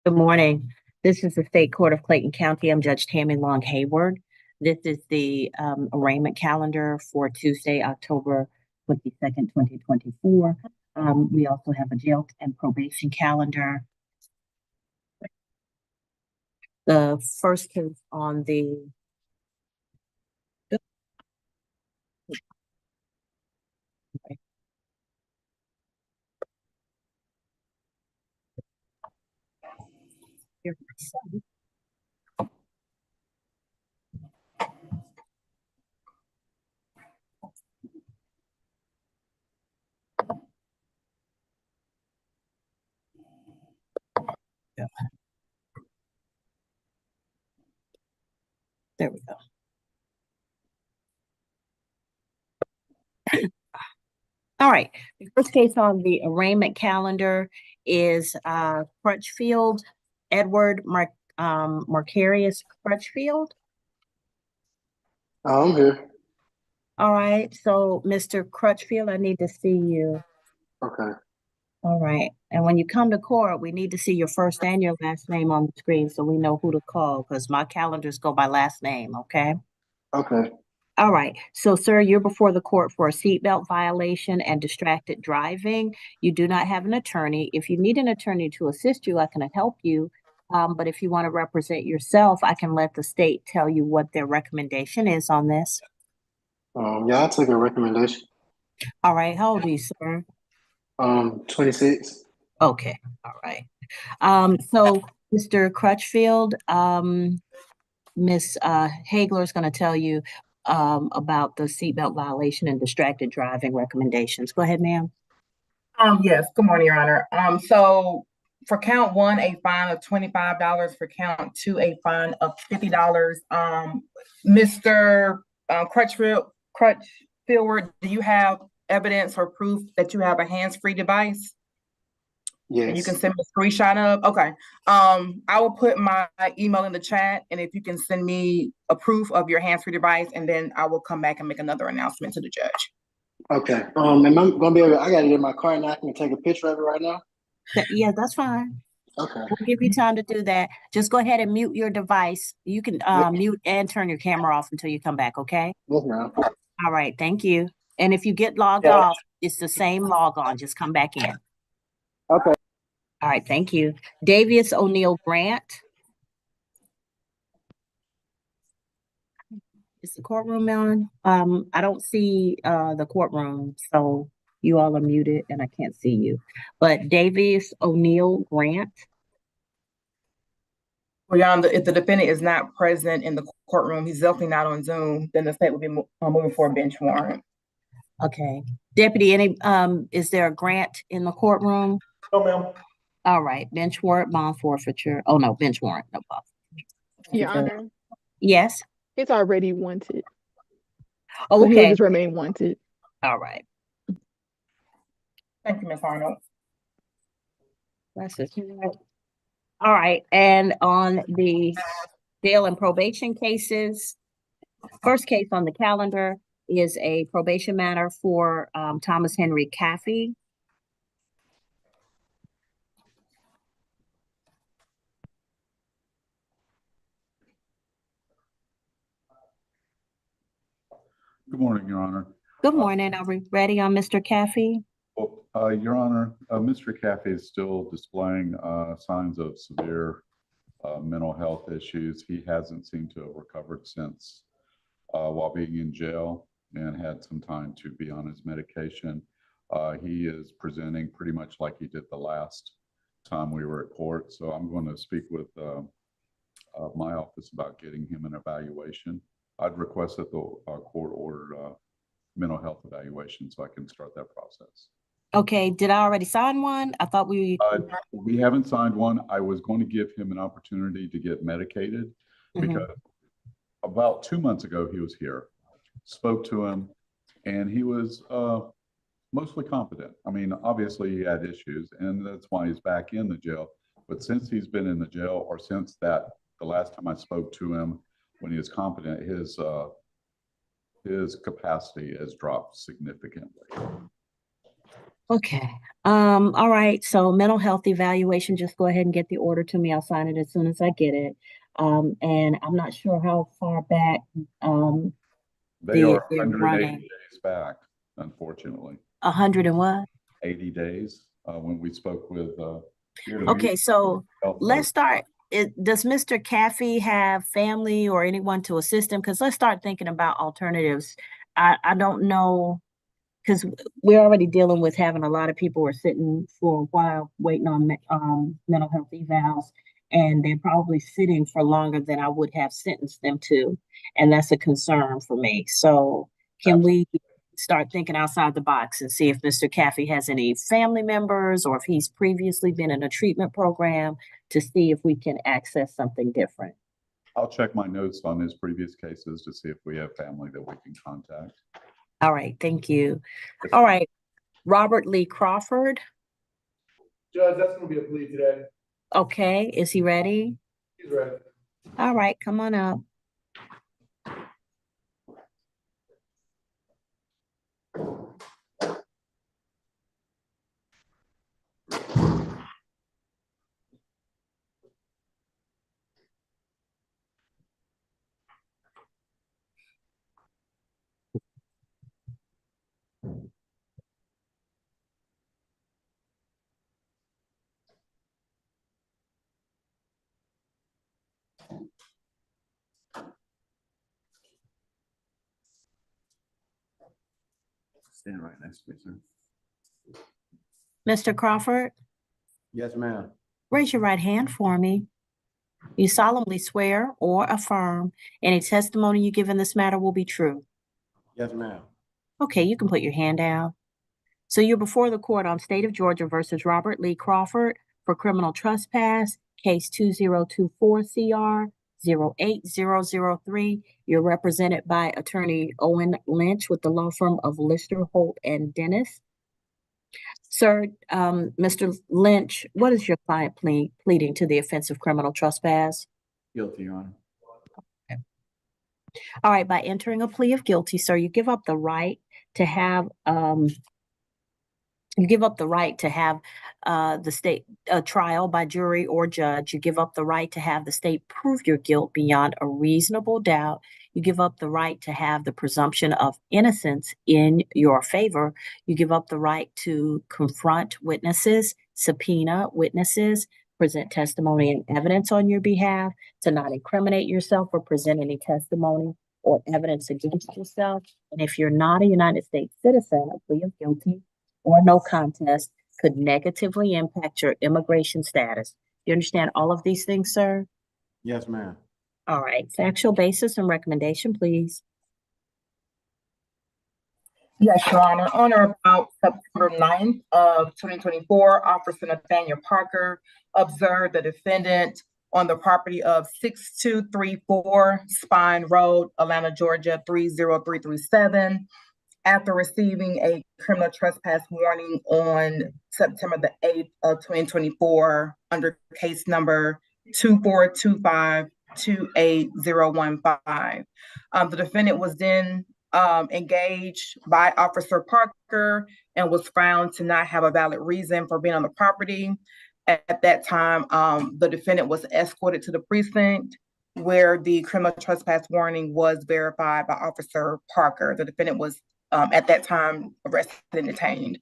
Good morning. This is the State Court of Clayton County. I'm Judge Tammy Long Hayward. This is the arraignment calendar for Tuesday, October 22nd, 2024. We also have a jail and probation calendar. The first case on the there we go. All right. The first case on the arraignment calendar is Crutchfield, Edward Marcarius Crutchfield. I'm here. All right. So, Mr. Crutchfield, I need to see you. Okay. All right. And when you come to court, we need to see your first and your last name on the screen so we know who to call because my calendars go by last name. Okay. Okay. All right. So, sir, you're before the court for a seatbelt violation and distracted driving. You do not have an attorney. If you need an attorney to assist you, I can help you. But if you want to represent yourself, I can let the state tell you what their recommendation is on this. Yeah, I'll take a recommendation. All right. How old are you, sir? 26. Okay. All right. So, Mr. Crutchfield, Miss Hagler is going to tell you about the seatbelt violation and distracted driving recommendations. Go ahead, ma'am. Yes, good morning, Your Honor. So for count one, a fine of $25. For count two, a fine of $50. Mr. Crutchfield, do you have evidence or proof that you have a hands-free device? Yes. And you can send me a screenshot of? Okay. I will put my email in the chat, and if you can send me a proof of your hands-free device, and then I will come back and make another announcement to the judge. Okay. Am I gonna be able I gotta get in my car and I can take a picture of it right now? Yeah, that's fine. Okay. We'll give you time to do that. Just go ahead and mute your device. You can mute and turn your camera off until you come back, okay? Yes, ma'am. All right, thank you. And if you get logged off, it's the same log on. Just come back in. Okay. All right, thank you. Davius O'Neill Grant. Is the courtroom on? I don't see the courtroom, so you all are muted and I can't see you. But Davius O'Neill Grant. Well, Your Honor, if the defendant is not present in the courtroom, he's definitely not on Zoom, then the state will be moving for a bench warrant. Okay. Deputy, is there a Grant in the courtroom? No, ma'am. All right. Bench warrant, bond forfeiture. Oh, no, bench warrant. No bond forfeiture. Your Honor, Yes. it's already wanted. Oh, So he'll okay. just remain wanted. All right. Thank you, Ms. Arnold. All right. And on the jail and probation cases, first case on the calendar is a probation matter for Thomas Henry Caffey. Good morning, Your Honor. Good morning. Are we ready on Mr. Caffey? Well, Your Honor, Mr. Caffey is still displaying signs of severe mental health issues. He hasn't seemed to have recovered since while being in jail and had some time to be on his medication. He is presenting pretty much like he did the last time we were at court. So I'm going to speak with my office about getting him an evaluation. I'd request that the court order mental health evaluation so I can start that process. Okay, did I already sign one? I thought we haven't signed one. I was going to give him an opportunity to get medicated because about 2 months ago he was here, spoke to him, and he was mostly competent. I mean, obviously he had issues, and that's why he's back in the jail. But since he's been in the jail, or since the last time I spoke to him when he was competent, his capacity has dropped significantly. Okay. All right. So mental health evaluation, just go ahead and get the order to me. I'll sign it as soon as I get it. And I'm not sure how far back They are they're 180 running. days back, unfortunately. 100 and what? 80 days when we spoke with. Okay, so health let's start. Does Mr. Caffey have family or anyone to assist him? Because let's start thinking about alternatives. I don't know, because we're already dealing with having a lot of people who are sitting for a while waiting on mental health evals, and they're probably sitting for longer than I would have sentenced them to, and that's a concern for me. So can we start thinking outside the box and see if Mr. Caffey has any family members or if he's previously been in a treatment program to see if we can access something different? I'll check my notes on his previous cases to see if we have family that we can contact. All right, thank you. All right, Robert Lee Crawford. Judge, that's gonna be a plea today. Okay, is he ready? He's ready. All right, come on up. Stand right next to me, sir. Mr. Crawford, Yes, ma'am. raise your right hand for me. You solemnly swear or affirm any testimony you give in this matter will be true. Yes, ma'am. Okay, you can put your hand down. So you're before the court on State of Georgia versus Robert Lee Crawford for criminal trespass, case 2024 CR 08003. You're represented by attorney Owen Lynch with the law firm of Lister, Holt, and Dennis. Sir, Mr. Lynch, what is your client pleading to the offense of criminal trespass? Guilty, Your Honor. All right, by entering a plea of guilty, sir, you give up the right to have the state trial by jury or judge. You give up the right to have the state prove your guilt beyond a reasonable doubt. You give up the right to have the presumption of innocence in your favor. You give up the right to confront witnesses, subpoena witnesses, present testimony and evidence on your behalf, to not incriminate yourself or present any testimony or evidence against yourself. And if you're not a United States citizen, a plea of guilty or no contest could negatively impact your immigration status. You understand all of these things, sir? Yes, ma'am. All right, factual basis and recommendation, please. Yes, Your Honor. On or about September 9th of 2024, Officer Nathaniel Parker observed the defendant on the property of 6234 Spine Road, Atlanta, Georgia 30337. After receiving a criminal trespass warning on September the 8th of 2024 under case number 2425-28015. The defendant was then engaged by Officer Parker and was found to not have a valid reason for being on the property. At that time, the defendant was escorted to the precinct where the criminal trespass warning was verified by Officer Parker. The defendant was at that time arrested and detained.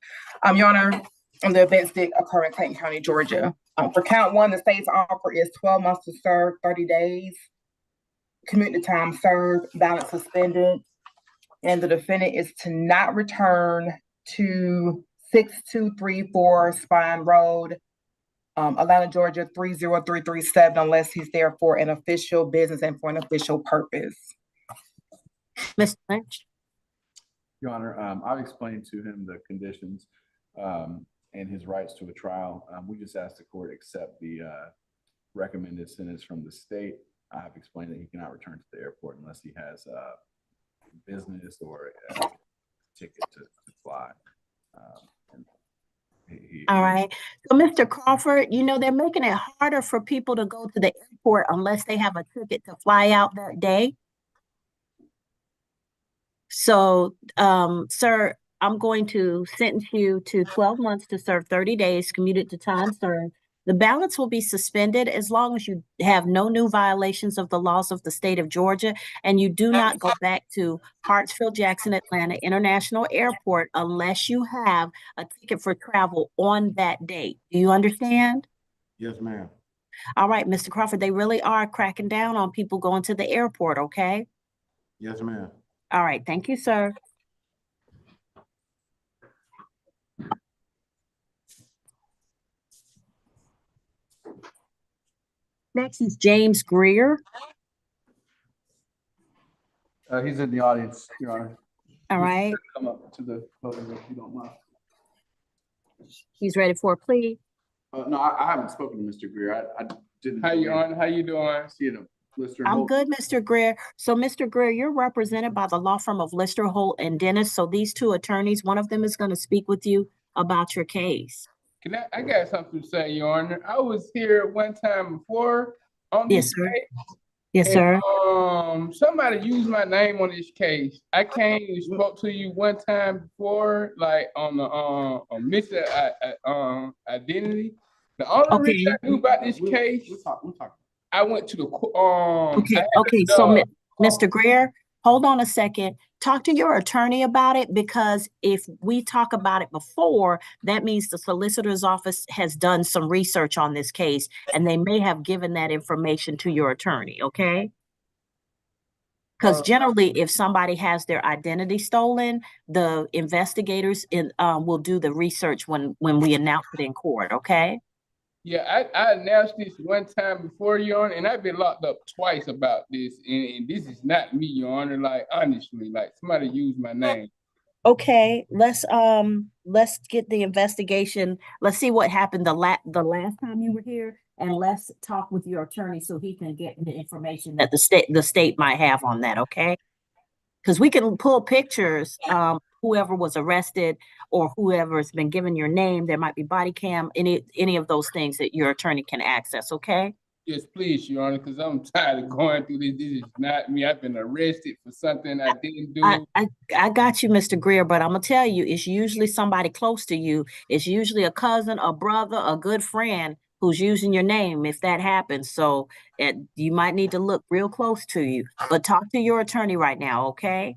Your Honor, the events did occur in Clayton County, Georgia. For count one, the state's offer is 12 months to serve, 30 days, community time served, balance suspended, and the defendant is to not return to 6234 Spine Road, Atlanta, Georgia 30337, unless he's there for an official business and for an official purpose. Mr. Lynch? Your Honor, I've explained to him the conditions and his rights to a trial. We just asked the court accept the recommended sentence from the state. I have explained that he cannot return to the airport unless he has business or a ticket to fly. All right. So, Mr. Crawford, they're making it harder for people to go to the airport unless they have a ticket to fly out that day. So, sir, I'm going to sentence you to 12 months to serve 30 days, commuted to time served. The balance will be suspended as long as you have no new violations of the laws of the state of Georgia and you do not go back to Hartsfield Jackson Atlanta International Airport unless you have a ticket for travel on that date. Do you understand? Yes, ma'am. All right, Mr. Crawford, they really are cracking down on people going to the airport, okay? Yes, ma'am. All right, thank you, sir. Next is James Greer. He's in the audience, Your Honor. All right, Come up to the podium if you don't mind. he's ready for a plea. No, I haven't spoken to Mr. Greer. I didn't. How you on? How you doing? See it, Lister. I'm good, Mr. Greer. So, Mr. Greer, you're represented by the law firm of Lister, Holt, and Dennis. So these two attorneys, one of them is going to speak with you about your case. Can I got something to say, Your Honor. I was here one time before on Yes, this sir. case. Yes, sir. Somebody used my name on this case. I came and spoke to you one time before, like on the missing identity. The only reason I knew about this case, We'll talk. I went to the Okay. So, Mr. Greer, hold on a second. Talk to your attorney about it, because if we talk about it before, that means the solicitor's office has done some research on this case and they may have given that information to your attorney, okay? Because generally, if somebody has their identity stolen, the investigators will do the research when we announce it in court, okay? Yeah, I announced this one time before, Your Honor, and I've been locked up twice about this, and this is not me, Your Honor. Like, honestly, like somebody used my name. Okay, let's get the investigation. Let's see what happened the last time you were here, and let's talk with your attorney so he can get the information that the state might have on that, okay? Because we can pull pictures, whoever was arrested or whoever's been given your name, there might be body cam, any of those things that your attorney can access, okay? Yes, please, Your Honor, because I'm tired of going through this. This is not me. I've been arrested for something I didn't do. I got you, Mr. Greer, but I'm gonna tell you, it's usually somebody close to you. It's usually a cousin, a brother, a good friend who's using your name if that happens. So you might need to look real close to you, but talk to your attorney right now, okay?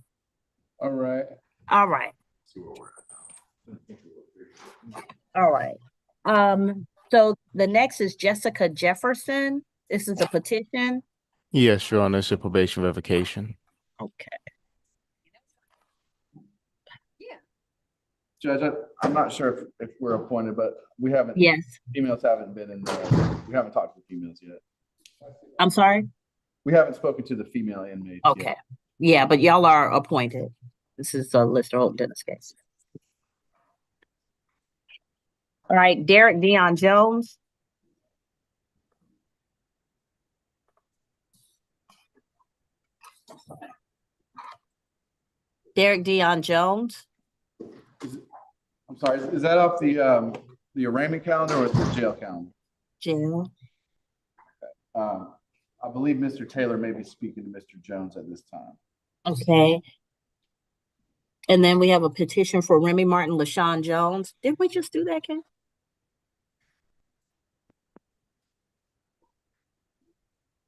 All right. All right. All right. So the next is Jessica Jefferson. This is a petition. Yes, Your Honor, it's a probation revocation. Okay. Judge, I'm not sure if we're appointed, but we haven't. Yes. Females haven't been in there. We haven't talked to females yet. I'm sorry? We haven't spoken to the female inmates Okay. yet. Yeah, but y'all are appointed. This is a Lister Holt Dennis case. All right, Derek Dion Jones. Derek Dion Jones. I'm sorry, is that off the arraignment calendar or the jail calendar? Jail. I believe Mr. Taylor may be speaking to Mr. Jones at this time. Okay. And then we have a petition for Remy Martin, LaShawn Jones. Didn't we just do that, Ken?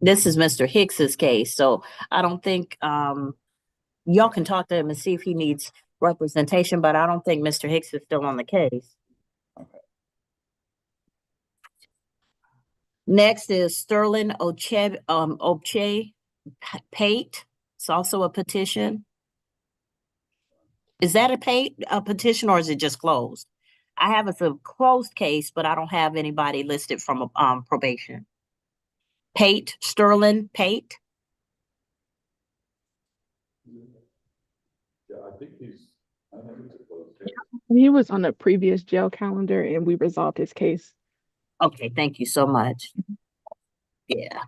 This is Mr. Hicks's case, so I don't think y'all can talk to him and see if he needs representation, but I don't think Mr. Hicks is still on the case. Okay. Next is Sterling Obche Pate. It's also a petition. Is that a petition, or is it just closed? I have it's a closed case, but I don't have anybody listed from probation. Pate, Sterling Pate. Yeah, I think it's a closed case. He was on the previous jail calendar and we resolved his case. Okay, thank you so much. Yeah.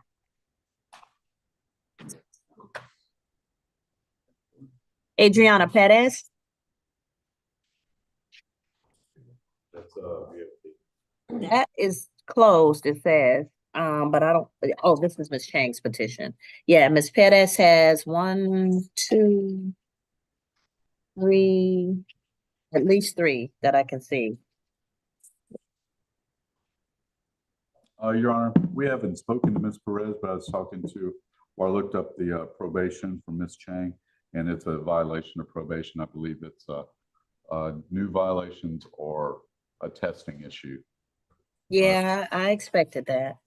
Adriana Perez. That's That is closed, it says. But I don't, oh, this is Ms. Chang's petition. Yeah, Ms. Perez has 1, 2, 3, At least 3 that I can see. Your Honor, we haven't spoken to Ms. Perez, but I was talking to, or I looked up the probation from Ms. Chang, and it's a violation of probation. I believe it's new violations or a testing issue. Yeah, I expected that.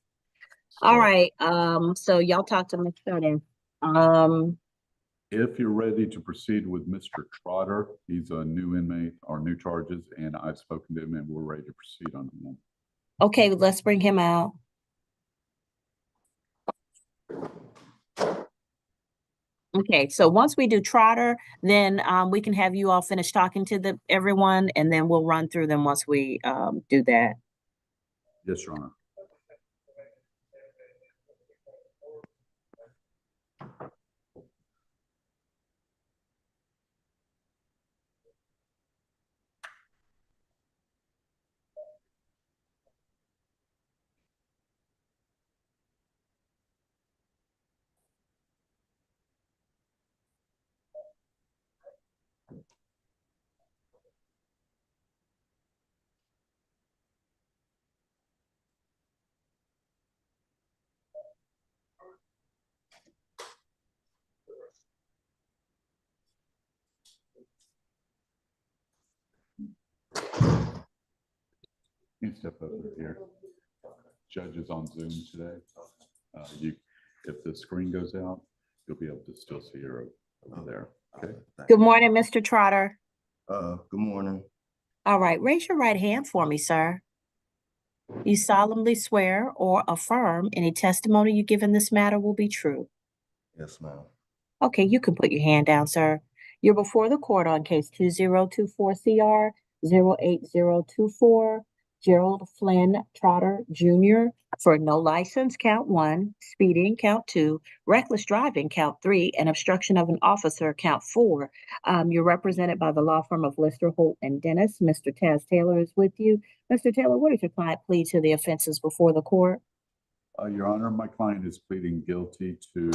All right. So y'all talk to Mr. Then. If you're ready to proceed with Mr. Trotter, he's a new inmate or new charges, and I've spoken to him and we're ready to proceed on him. Okay, let's bring him out. Okay, so once we do Trotter, then we can have you all finish talking to everyone, and then we'll run through them once we do that. Yes, Your Honor. You can step over here. Judge is on Zoom today. If the screen goes out, you'll be able to still see her over there. Okay. Good morning, Mr. Trotter. Good morning. All right, raise your right hand for me, sir. You solemnly swear or affirm any testimony you give in this matter will be true. Yes, ma'am. Okay, you can put your hand down, sir. You're before the court on case 2024 CR 08024, Gerald Flynn Trotter Jr. for no license, count 1, speeding, count 2, reckless driving, count 3, and obstruction of an officer, count 4. You're represented by the law firm of Lister, Holt, and Dennis. Mr. Taz Taylor is with you. Mr. Taylor, what is your client plea to the offenses before the court? Your Honor, my client is pleading guilty to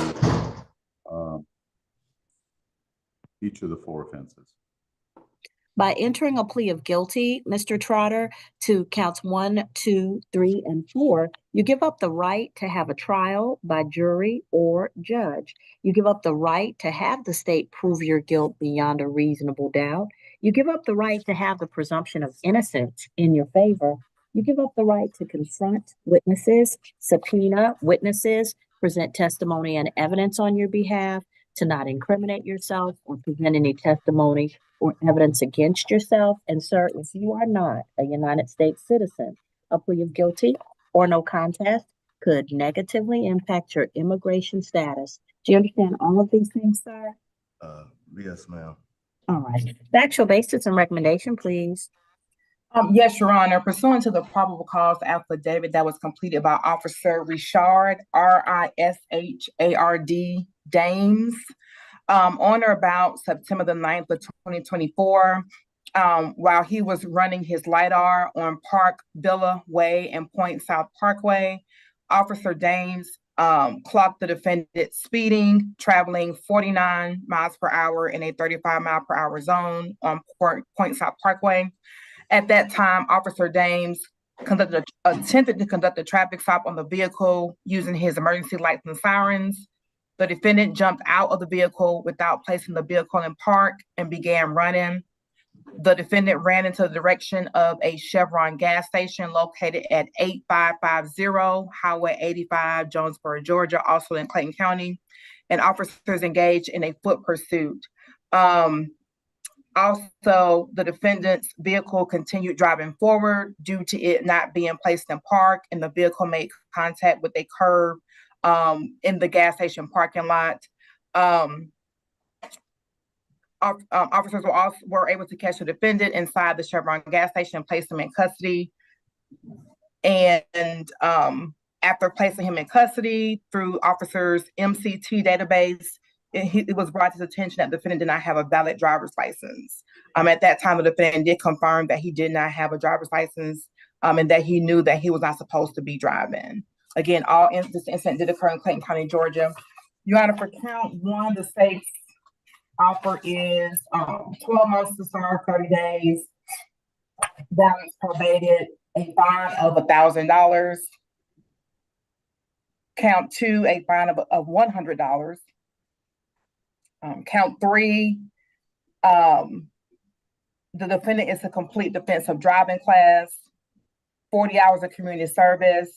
each of the 4 offenses. By entering a plea of guilty, Mr. Trotter, to counts 1, 2, 3, and 4, you give up the right to have a trial by jury or judge. You give up the right to have the state prove your guilt beyond a reasonable doubt. You give up the right to have the presumption of innocence in your favor. You give up the right to confront witnesses, subpoena witnesses, present testimony and evidence on your behalf, to not incriminate yourself or present any testimony or evidence against yourself. And sir, if you are not a United States citizen, a plea of guilty or no contest could negatively impact your immigration status. Do you understand all of these things, sir? Yes, ma'am. All right. Factual basis and recommendation, please. Yes, Your Honor. Pursuant to the probable cause affidavit that was completed by Officer Richard, R-I-S-H-A-R-D, Dames, on or about September the 9th of 2024, while he was running his LiDAR on Park Villa Way and Point South Parkway, Officer Dames clocked the defendant speeding, traveling 49 miles per hour in a 35 mile per hour zone on Point South Parkway. At that time, Officer Dames attempted to conduct a traffic stop on the vehicle using his emergency lights and sirens. The defendant jumped out of the vehicle without placing the vehicle in park and began running. The defendant ran into the direction of a Chevron gas station located at 8550 Highway 85, Jonesboro, Georgia, also in Clayton County, and officers engaged in a foot pursuit. Also, the defendant's vehicle continued driving forward due to it not being placed in park, and the vehicle made contact with a curb in the gas station parking lot. Officers were able to catch the defendant inside the Chevron gas station and place him in custody. And after placing him in custody through officers' MCT database, it was brought to his attention that the defendant did not have a valid driver's license. At that time, the defendant did confirm that he did not have a driver's license and that he knew that he was not supposed to be driving. Again, this incident did occur in Clayton County, Georgia. Your Honor, for count 1, the state's Offer is 12 months to serve, 30 days. Balance probated, a fine of $1,000. Count 2, a fine of $100. Count 3, the defendant is a complete defense of driving class, 40 hours of community service,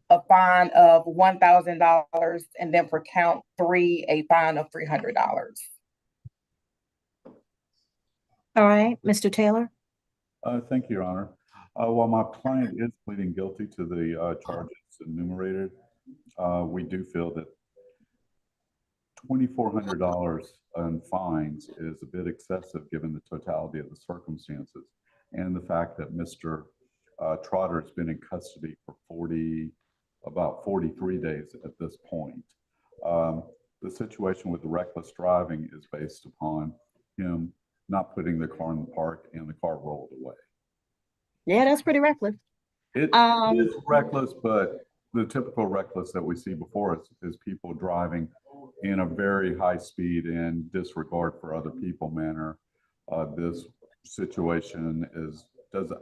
a fine of $1,000, and then for count 3, a fine of $300. All right, Mr. Taylor? Thank you, Your Honor. While my client is pleading guilty to the charges enumerated, we do feel that $2,400 in fines is a bit excessive given the totality of the circumstances and the fact that Mr. Trotter has been in custody for about 43 days at this point. The situation with the reckless driving is based upon him not putting the car in the park and the car rolled away. Yeah, that's pretty reckless. It is reckless, but the typical reckless that we see before us is people driving in a very high speed and disregard for other people manner. This situation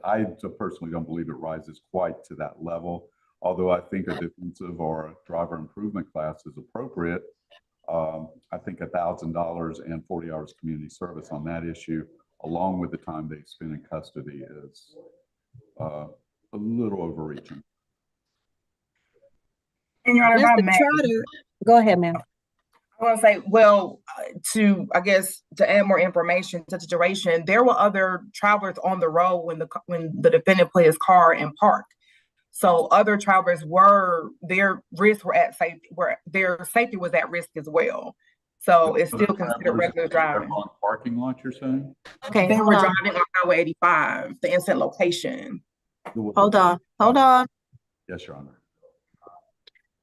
I personally don't believe it rises quite to that level. Although I think a defensive or a driver improvement class is appropriate. I think $1,000 and 40 hours community service on that issue, along with the time they spend in custody, is a little overreaching. And Your Honor, if I may, Trotter, go ahead, ma'am. I want to say, well, to add more information to the duration, there were other travelers on the road when the defendant put his car in park. So other travelers their risks were at safety, their safety was at risk as well. So it's still considered regular driving. On parking lot, you're saying? Okay, They were driving on Highway 85, the incident location. Hold on. Yes, Your Honor.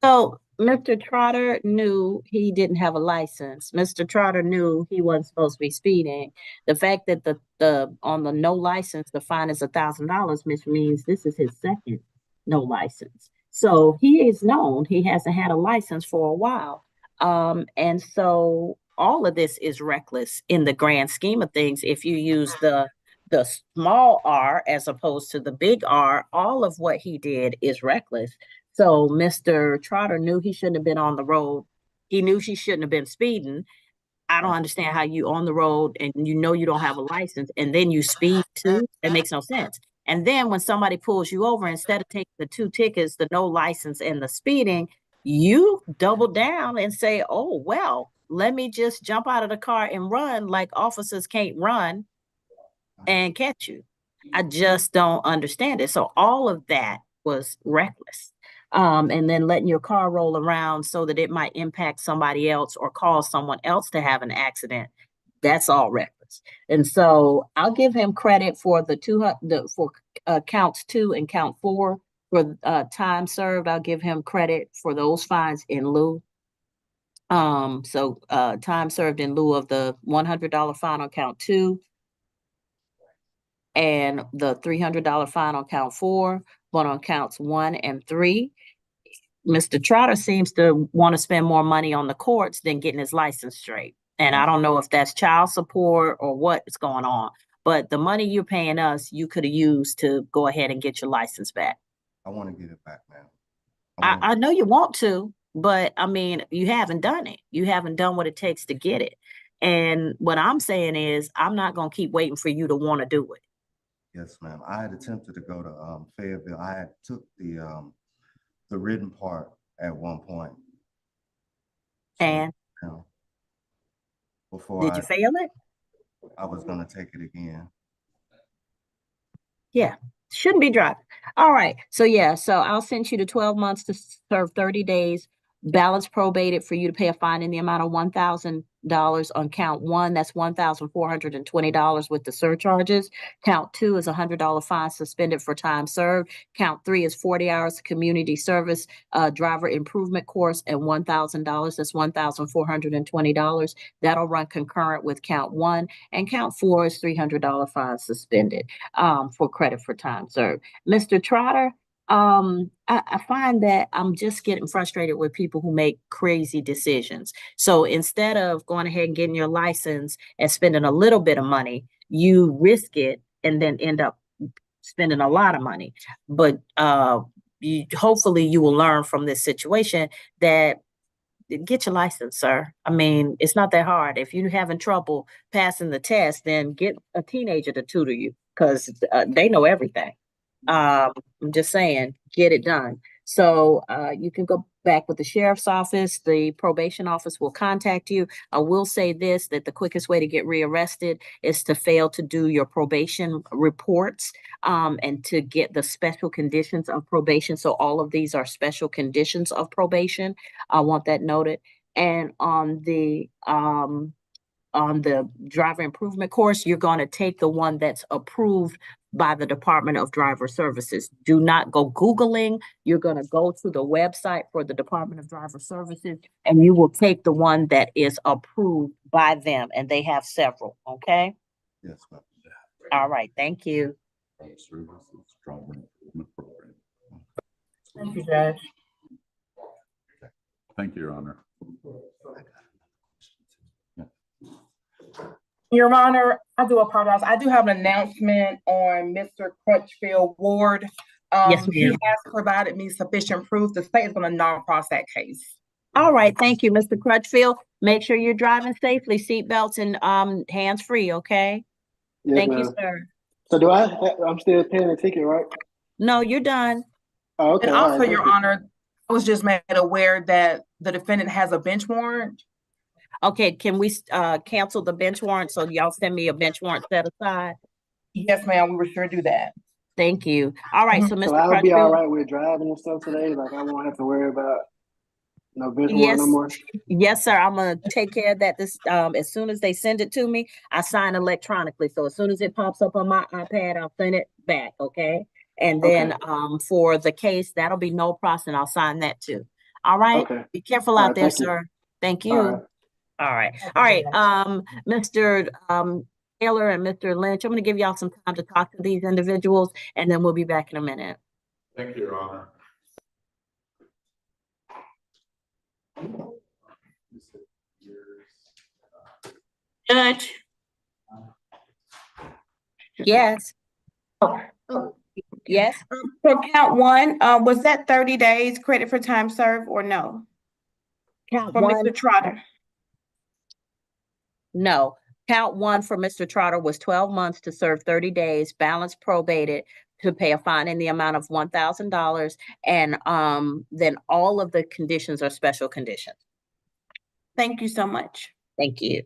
So Mr. Trotter knew he didn't have a license. Mr. Trotter knew he wasn't supposed to be speeding. The fact that the on the no license, the fine is $1,000, which means this is his second no license. So he is known he hasn't had a license for a while. And so all of this is reckless in the grand scheme of things. If you use the small r as opposed to the big R, all of what he did is reckless. So Mr. Trotter knew he shouldn't have been on the road. He knew she shouldn't have been speeding. I don't understand how you on the road and you know you don't have a license and then you speed too. That makes no sense. And then when somebody pulls you over, instead of taking the 2 tickets, the no license and the speeding, you double down and say, oh, well, let me just jump out of the car and run like officers can't run and catch you. I just don't understand it. So all of that was reckless. And then letting your car roll around so that it might impact somebody else or cause someone else to have an accident. That's all reckless. And so I'll give him credit for counts 2 and count 4 for time served. I'll give him credit for those fines in lieu. So time served in lieu of the $100 fine on count 2 and the $300 fine on count 4, but on counts 1 and 3, Mr. Trotter seems to want to spend more money on the courts than getting his license straight. And I don't know if that's child support or what is going on, but the money you're paying us, you could have used to go ahead and get your license back. I want to get it back, ma'am. I know you want to, but I mean, you haven't done it. You haven't done what it takes to get it. And what I'm saying is, I'm not going to keep waiting for you to want to do it. Yes, ma'am. I had attempted to go to Fayetteville. I had took the written part at one point. So, and before did you fail it? I was going to take it again. Yeah, shouldn't be driving. All right. So yeah, so I'll send you to 12 months to serve 30 days. Balance probated for you to pay a fine in the amount of $1,000 on count 1. That's $1,420 with the surcharges. Count 2 is $100 fine suspended for time served. Count 3 is 40 hours community service driver improvement course and $1,000. That's $1,420. That'll run concurrent with count 1. And count 4 is $300 fine suspended for credit for time served. Mr. Trotter, I find that I'm just getting frustrated with people who make crazy decisions. So instead of going ahead and getting your license and spending a little bit of money, you risk it and then end up spending a lot of money. But hopefully you will learn from this situation that get your license, sir. I mean, it's not that hard. If you're having trouble passing the test, then get a teenager to tutor you because they know everything. I'm just saying, get it done. So you can go back with the sheriff's office. The probation office will contact you. I will say this, that the quickest way to get rearrested is to fail to do your probation reports and to get the special conditions of probation. So all of these are special conditions of probation. I want that noted. And on the driver improvement course, you're going to take the one that's approved by the Department of Driver Services. Do not go Googling. You're going to go to the website for the Department of Driver Services, and you will take the one that is approved by them, and they have several, okay? Yes, ma'am. All right, thank you. Services, driver improvement program. Thank you, Judge. Thank you, Your Honor. Your Honor, I do apologize. I do have an announcement on Mr. Crutchfield Ward. Yes, He ma'am. has provided me sufficient proof. The state is going to non-cross that case. All right, thank you, Mr. Crutchfield. Make sure you're driving safely, seatbelts and hands-free, okay? Yes, Thank you, ma'am. sir. So I'm still paying the ticket, right? No, you're done. Oh, okay. And All also, right, Your thank you. Honor, I was just made aware that the defendant has a bench warrant. Okay, can we cancel the bench warrant so y'all send me a bench warrant set aside? Yes, ma'am, we will sure do that. Thank you. All right, so So Mr. I'll be all Crutchfield, right with driving and stuff today. Like I won't have to worry about no bench warrant yes, no more. yes, sir. I'm gonna take care of that. This as soon as they send it to me, I sign electronically. So as soon as it pops up on my iPad, I'll send it back. Okay. And then for the case, that'll be no process, and I'll sign that too. All right. Okay. Be careful All out right, there, thank you. sir. Thank All you. right. All right. All right. Mr. Taylor and Mr. Lynch, I'm going to give y'all some time to talk to these individuals, and then we'll be back in a minute. Thank you, Your Honor. Judge, Yes. Yes. for count one, was that 30 days credit for time served or no? Count For one. Mr. Trotter? No. Count one for Mr. Trotter was 12 months to serve 30 days, balance probated to pay a fine in the amount of $1,000. And then all of the conditions are special conditions. Thank you so much. Thank you.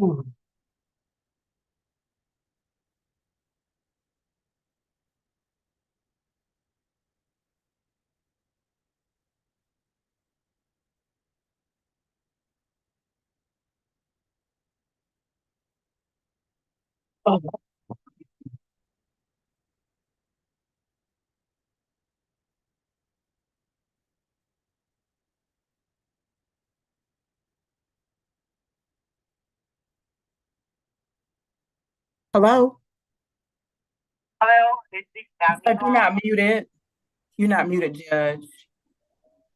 Hello? You're not muted. You're not muted, Judge.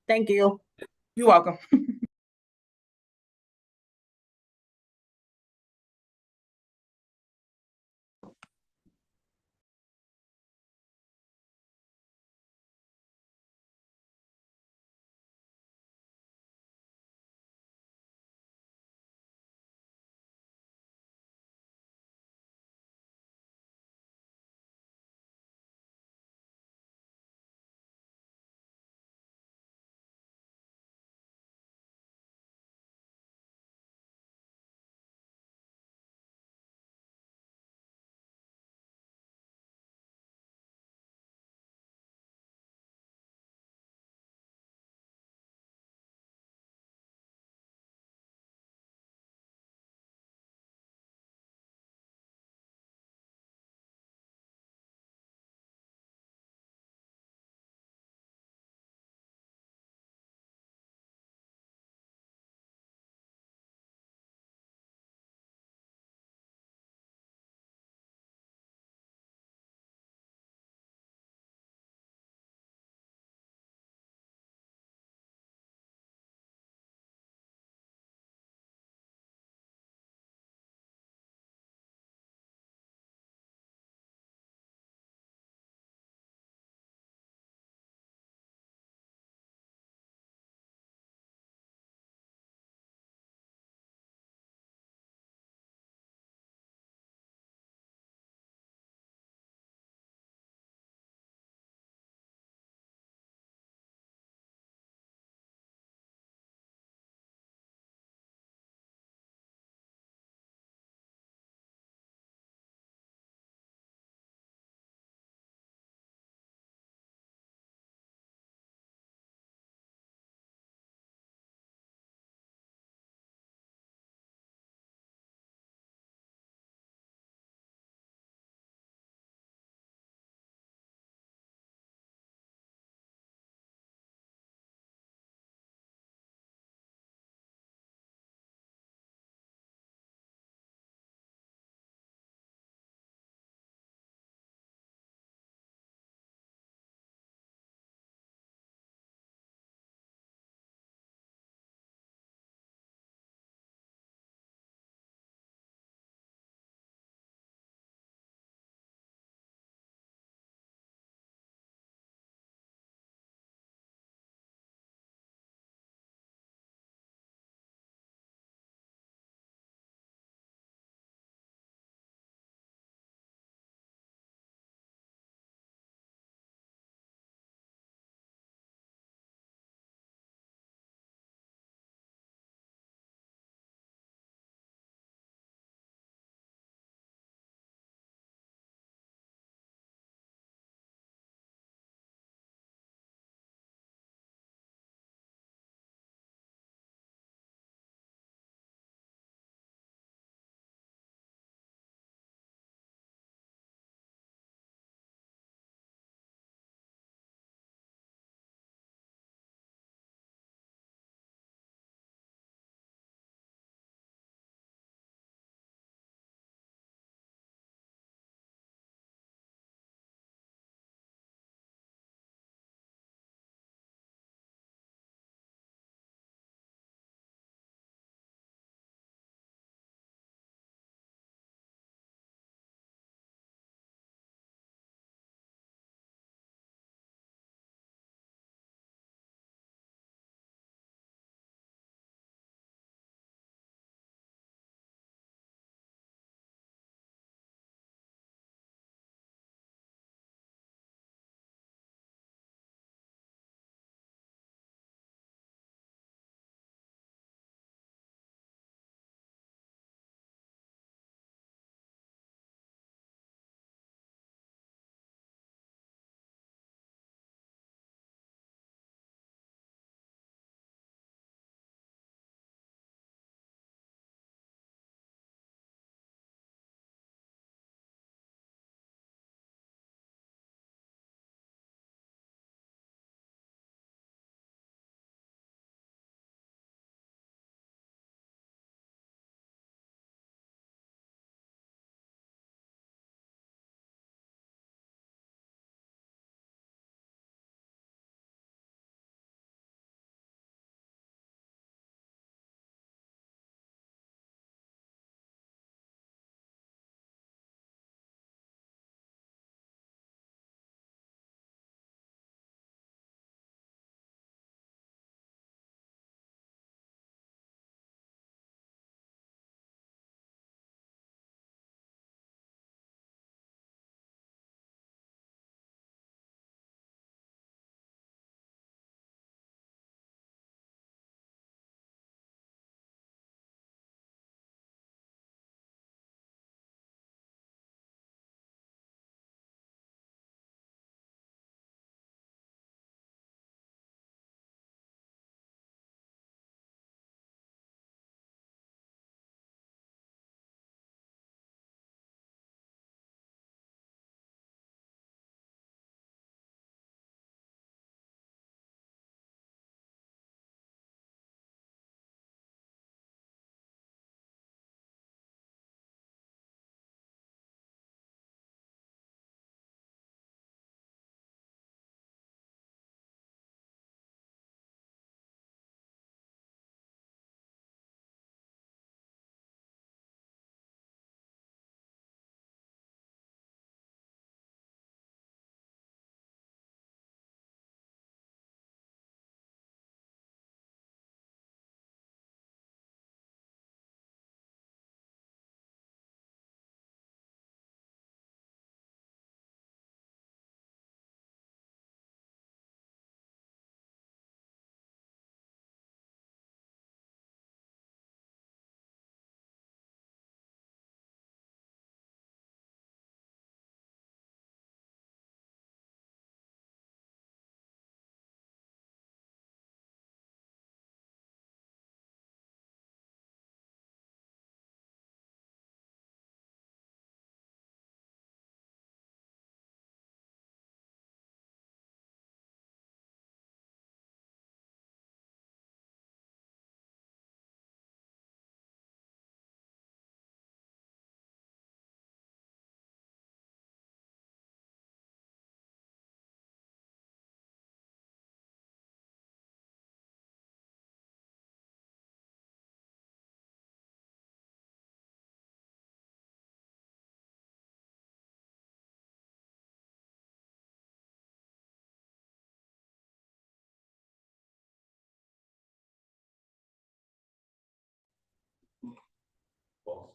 Thank you. You're welcome.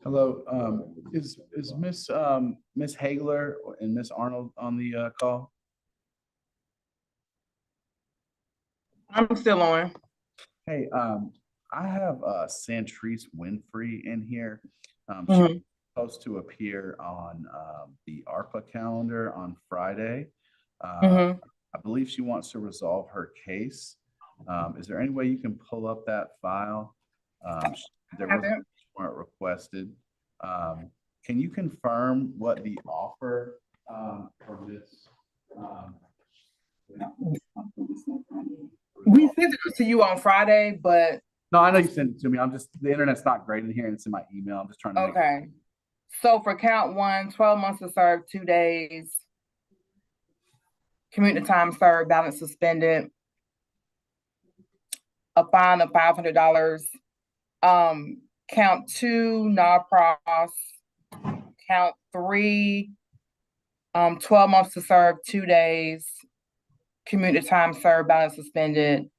Hello, is Miss Hagler and Miss Arnold on the call? I'm still on. Hey, I have Santrice Winfrey in here. She Mhm. was supposed to appear on the ARPA calendar on Friday. Mhm. I believe she wants to resolve her case. Is there any way you can pull up that file? There was Haven't. weren't requested. Can you confirm what the offer for this? We sent it to you on Friday, but No, I know you sent it to me. I'm just, the internet's not great in here and it's in my email. I'm just trying to. okay. So for count one, 12 months to serve, 2 days. Community time served, balance suspended. A fine of $500. Count two, non-pros. Count three, 12 months to serve, 2 days. Community time served, balance suspended.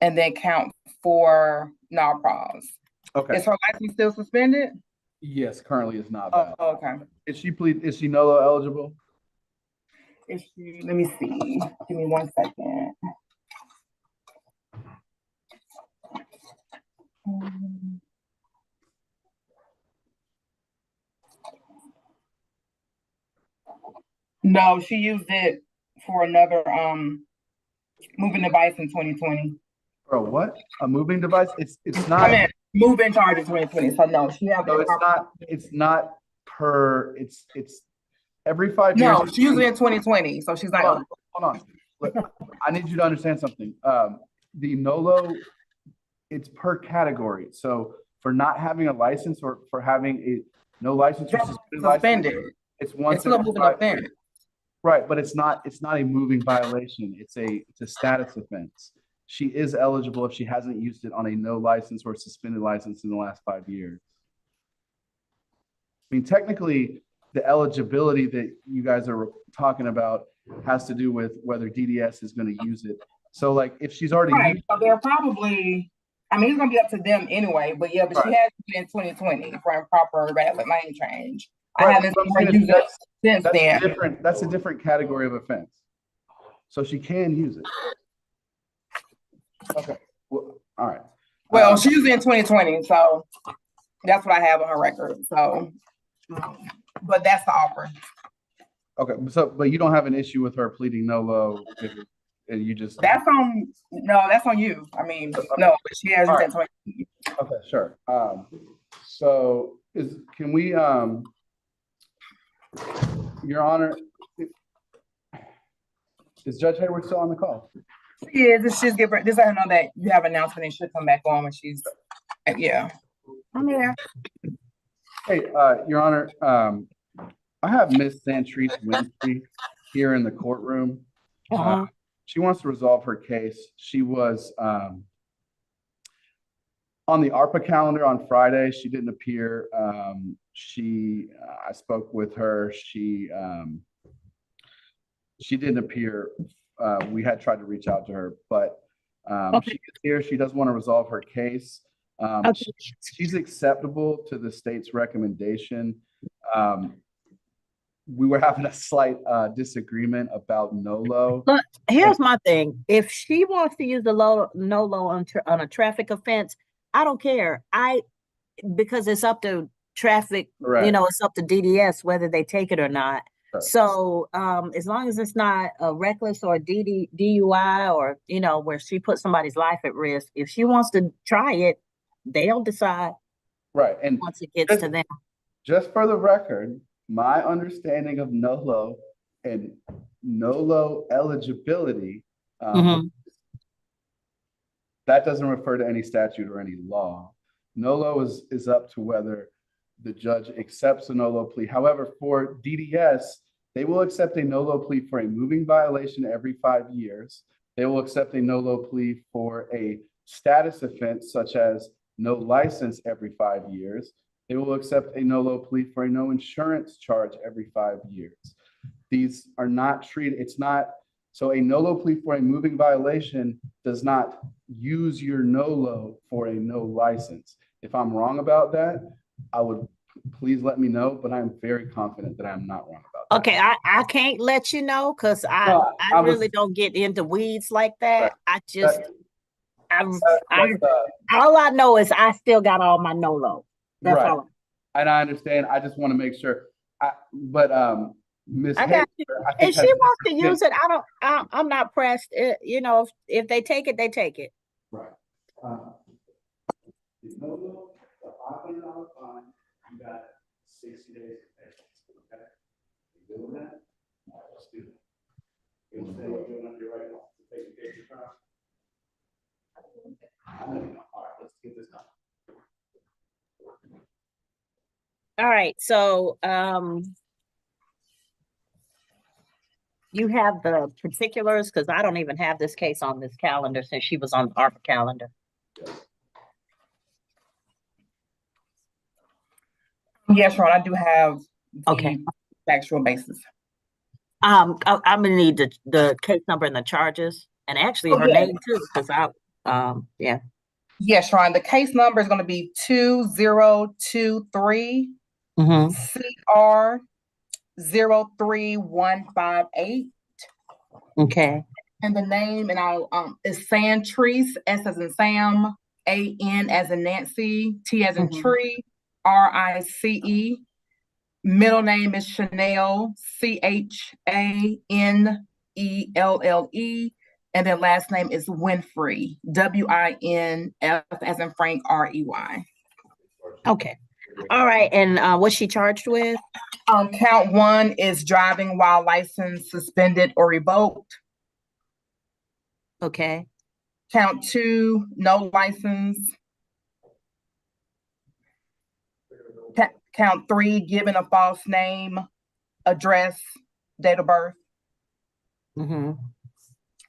And then count four, non-pros. Okay. Is her license still suspended? Yes, currently it's not Oh, valid. okay. Is she NOLO eligible? Is she, let me see. Give me 1 second. No, she used it for another moving device in 2020. Bro, what? A moving device? It's I not. mean, moving charge in 2020. So no, she have No, it's not per, it's every 5 years. No, she used it in 2020. So she's like, Hold on. Look, I need you to understand something. The NOLO, it's per category. So for not having a license or for having a no license or suspended. it's once It's still a every moving 5 offense. years. Right, but it's not a moving violation. It's a status offense. She is eligible if she hasn't used it on a no license or suspended license in the last 5 years. I mean, technically, the eligibility that you guys are talking about has to do with whether DDS is going to use it. So, like, if she's already Right. used, So they're probably, I mean, it's gonna be up to them anyway. But yeah, but she Right. has it in 2020 for improper valid lane change. Right, I haven't what I'm seen her saying is use it since that's then. different. That's a different category of offense. So she can use it. Okay. Well, all right. Well, she used it in 2020, so that's what I have on her record. So, but that's the offer. Okay. So, but you don't have an issue with her pleading NOLO, and you just. That's on you. I mean, no, but she has used it in 2020. Okay, sure. So can we, Your Honor, is Judge Hayward still on the call? She is. Just give her, just let her know that you have an announcement and she'll come back on when she's, yeah. I'm here. Hey, Your Honor, I have Miss Santrice Winfrey here in the courtroom. She wants to resolve her case. She was on the ARPA calendar on Friday. She didn't appear. I spoke with her. She didn't appear. We had tried to reach out to her, but she is here. She does want to resolve her case. She's acceptable to the state's recommendation. We were having a slight disagreement about NOLO. Look, here's my thing. If she wants to use the NOLO on a traffic offense, I don't care. Because it's up to traffic, it's up to DDS whether they take it or not. Sure. So as long as it's not a reckless or DUI or, where she puts somebody's life at risk, if she wants to try it, they'll decide. Right. And once it gets to them. Just for the record, my understanding of NOLO and NOLO eligibility, that doesn't refer to any statute or any law. NOLO is up to whether the judge accepts a NOLO plea. However, for DDS, they will accept a NOLO plea for a moving violation every 5 years. They will accept a NOLO plea for a status offense, such as no license every 5 years. They will accept a NOLO plea for a no insurance charge every 5 years. These are not treated, so a NOLO plea for a moving violation does not use your NOLO for a no license. If I'm wrong about that, I would please let me know, but I'm very confident that I'm not wrong about that. Okay, I can't let you know because I really don't get into weeds like that. I just all I know is I still got all my NOLO. That's right. all. And I understand. I just want to make sure. Miss I got you. If she wants to use it, I'm not pressed. You know, if they take it, they take it. Right. The NOLO, the $500 fine, you got 60 days of patience. Okay. You doing that? All right, let's do that. You understand what you're doing under your right now to take the case of trial? I know you know. All right, let's get this done. All right, so you have the particulars because I don't even have this case on this calendar since she was on our calendar. Yes, Ron, I do have Okay. the actual basis. I'm gonna need the case number and the charges, and actually her name too, because yeah. Yes, Ron, the case number is going to be 2023 CR 03158. Okay. And the name, and I'll is Santrice, S as in Sam, AN as in Nancy, T as in tree, RICE. Middle name is Chanel, CHANELLE. And then last name is Winfrey, WINF as in Frank, REY. Okay. All right. And what's she charged with? Count 1 is driving while license suspended or revoked. Okay. Count 2, no license. Count 3, giving a false name, address, date of birth.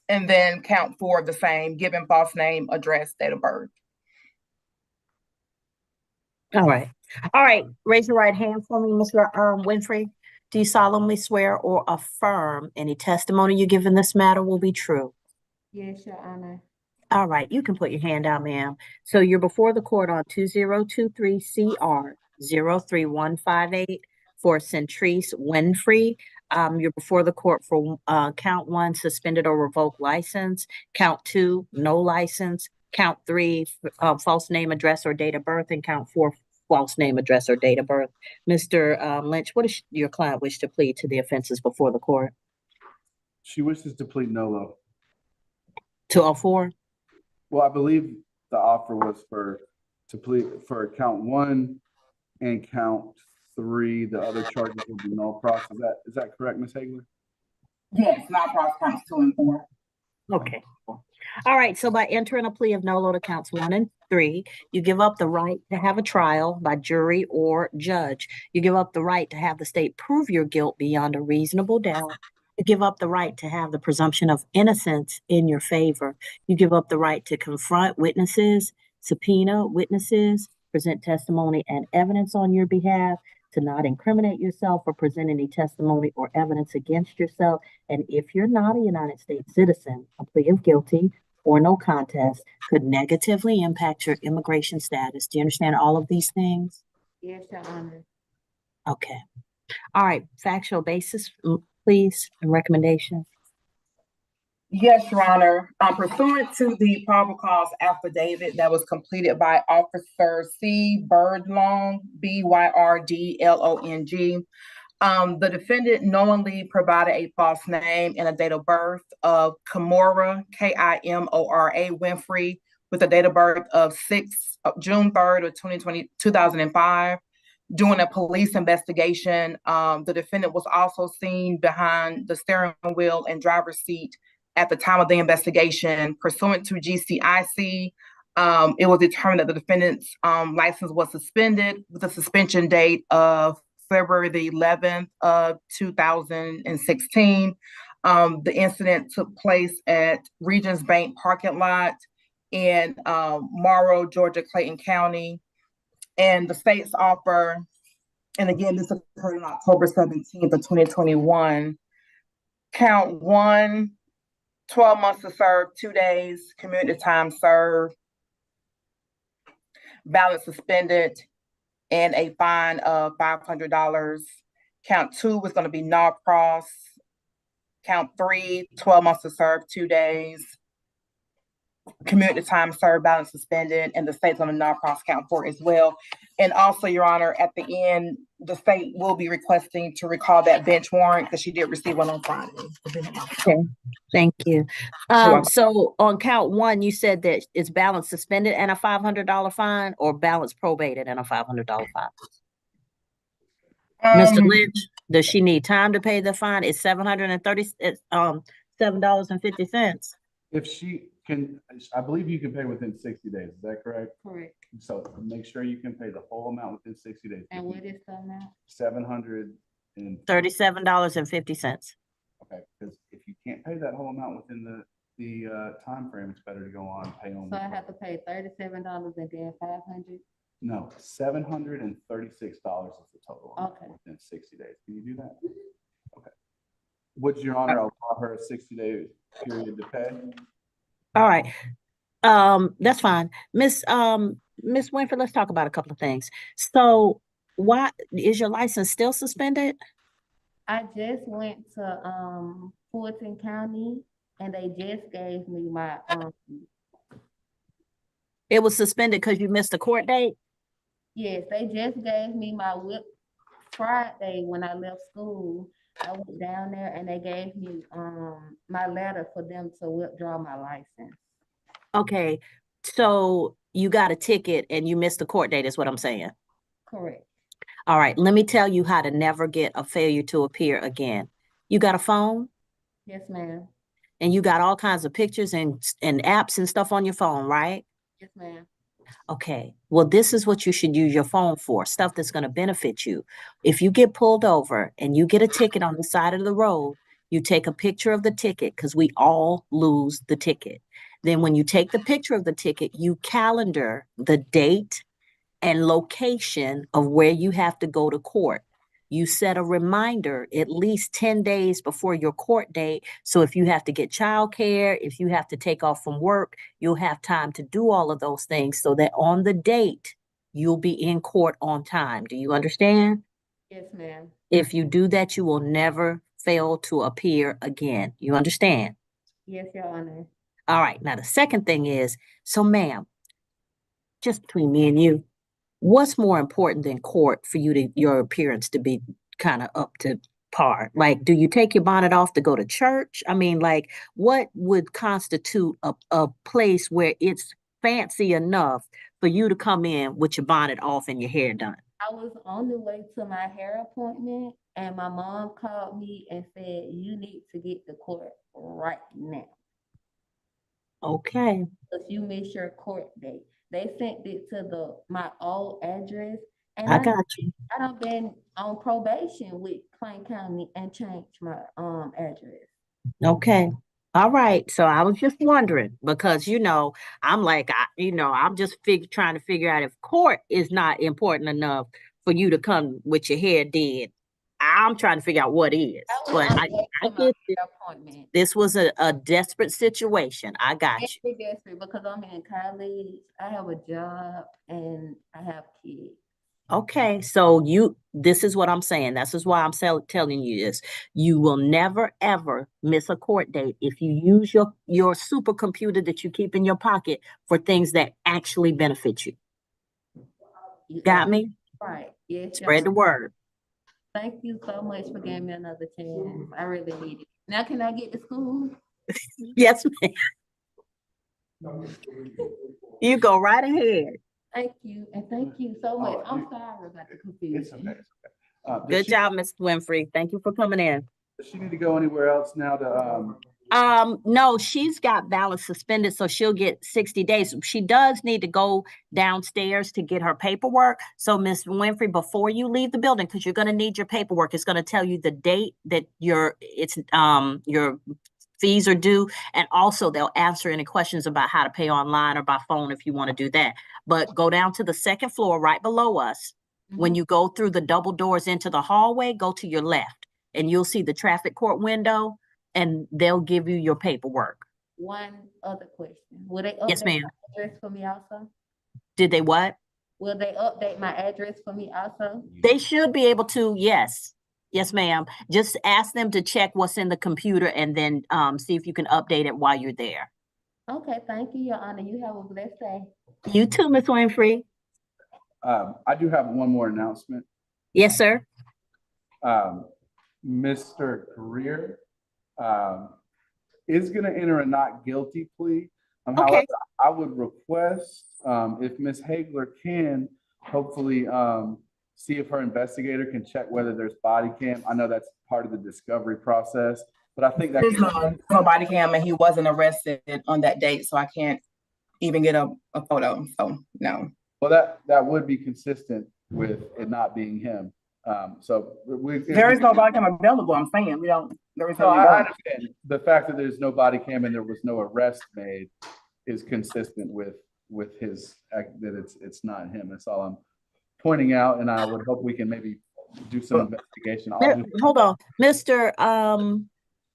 And then count 4, the same, giving false name, address, date of birth. All right. All right. Raise your right hand for me, Mr. Winfrey. Do you solemnly swear or affirm any testimony you give in this matter will be true? Yes, Your Honor. All right. You can put your hand out, ma'am. So you're before the court on 2023 CR 03158 for Centrice Winfrey. You're before the court for count 1, suspended or revoked license, count 2, no license, count 3, false name, address, or date of birth, and count 4, false name, address, or date of birth. Mr. Lynch, what does your client wish to plead to the offenses before the court? She wishes to plead NOLO. To all 4? Well, I believe the offer was to plead for count 1 and count 3. The other charges will be null pros. Is that correct, Ms. Hagler? Yes, null pros counts 2 and 4. Okay. All right. So by entering a plea of NOLO to counts 1 and 3, you give up the right to have a trial by jury or judge. You give up the right to have the state prove your guilt beyond a reasonable doubt. You give up the right to have the presumption of innocence in your favor. You give up the right to confront witnesses, subpoena witnesses, present testimony and evidence on your behalf, to not incriminate yourself or present any testimony or evidence against yourself. And if you're not a United States citizen, a plea of guilty or no contest could negatively impact your immigration status. Do you understand all of these things? Yes, Your Honor. Okay. All right. Factual basis, please, and recommendation. Yes, Your Honor. Pursuant to the probable cause affidavit that was completed by Officer C. Birdlong, BYRDLONG, the defendant knowingly provided a false name and a date of birth of Kimora, Kimora Winfrey, with a date of birth of June 3rd of 2005. During a police investigation, the defendant was also seen behind the steering wheel and driver's seat at the time of the investigation. Pursuant to GCIC, it was determined that the defendant's license was suspended with a suspension date of February the 11th of 2016. The incident took place at Regions Bank parking lot in Morrow, Georgia, Clayton County. And the state's offer, and again, this occurred on October 17th of 2021. Count 1, 12 months to serve, 2 days, community time served, balance suspended, and a fine of $500. Count 2 was gonna be Norcross. Count 3, 12 months to serve, 2 days. Community time served, balance suspended, and the state's on the Norcross count 4 as well. And also, Your Honor, at the end, the state will be requesting to recall that bench warrant because she did receive one on Friday. Okay, thank you. welcome. So on count 1, you said that it's balance suspended and a $500 fine, or balance probated and a $500 fine? Mr. Lynch, does she need time to pay the fine? It's $750. If she can, I believe you can pay within 60 days. Is that correct? Correct. So make sure you can pay the whole amount within 60 days. And what is the amount? $37.50. Okay, because if you can't pay that whole amount within the time frame, it's better to go on and pay on. So I have to pay $37 and then 500? No, $736 is the total amount Okay. within 60 days. Can you do that? Okay. Would Your Honor allow her a 60-day period to pay? All right. That's fine. Miss Winfrey, let's talk about a couple of things. So why is your license still suspended? I just went to Fulton County and they just gave me my It was suspended because you missed a court date? yes, they just gave me my whip Friday when I left school. I went down there and they gave me my letter for them to withdraw my license. Okay, so you got a ticket and you missed the court date is what I'm saying. Correct. All right, let me tell you how to never get a failure to appear again. You got a phone? Yes, ma'am. And you got all kinds of pictures and apps and stuff on your phone, right? Yes, ma'am. Okay, well, this is what you should use your phone for, stuff that's going to benefit you. If you get pulled over and you get a ticket on the side of the road, you take a picture of the ticket because we all lose the ticket. Then when you take the picture of the ticket, you calendar the date and location of where you have to go to court. You set a reminder at least 10 days before your court date. So if you have to get childcare, if you have to take off from work, you'll have time to do all of those things so that on the date, you'll be in court on time. Do you understand? Yes, ma'am. If you do that, you will never fail to appear again. You understand? Yes, Your Honor. All right. Now, the second thing is, so ma'am, just between me and you, what's more important than court for you to your appearance to be kind of up to par? Like, do you take your bonnet off to go to church? I mean, like, what would constitute a place where it's fancy enough for you to come in with your bonnet off and your hair done? I was on the way to my hair appointment and my mom called me and said, you need to get to court right now. Okay. Because you missed your court date. They sent it to my old address. And I got you. I done been on probation with Plain County and changed my address. Okay. All right. So I was just wondering because, I'm like, I'm just trying to figure out if court is not important enough for you to come with your hair did. I'm trying to figure out what is. But I get this. Appointment. This was a desperate situation. I got you. It's desperate because I'm in college. I have a job and I have kids. Okay, so this is what I'm saying. This is why I'm telling you this. You will never, ever miss a court date if you use your supercomputer that you keep in your pocket for things that actually benefit you. Got me? Right. Yes. Spread the word. Thank you so much for giving me another chance. I really need it. Now, can I get to school? Yes, ma'am. You go right ahead. Thank you, and thank you so much. I'm sorry about the confusion. It's okay. Good job, Ms. Winfrey. Thank you for coming in. Does she need to go anywhere else now to No, she's got balance suspended, so she'll get 60 days. She does need to go downstairs to get her paperwork. So Ms. Winfrey, before you leave the building, because you're going to need your paperwork, it's going to tell you the date that your fees are due. And also they'll answer any questions about how to pay online or by phone if you want to do that. But go down to the second floor right below us. Mm-hmm. When you go through the double doors into the hallway, go to your left and you'll see the traffic court window and they'll give you your paperwork. One other question. Will they update yes, ma'am. the address for me also? Did they what? Will they update my address for me also? They should be able to, yes. Yes, ma'am. Just ask them to check what's in the computer and then see if you can update it while you're there. Okay, thank you, Your Honor. You have a blessed day. You too, Ms. Winfrey. I do have one more announcement. Yes, sir. Mr. Greer is going to enter a not guilty plea. Okay. However, I would request if Ms. Hagler can hopefully see if her investigator can check whether there's body cam. I know that's part of the discovery process, but I think that There's no body cam, and he wasn't arrested on that date, so I can't even get a photo. So no. well, that would be consistent with it not being him. There is no body cam available. I'm saying there is no, I understand. The fact that there's no body cam and there was no arrest made is consistent with his that it's not him. That's all I'm pointing out, and I would hope we can maybe do some investigation. Hold on, Mr.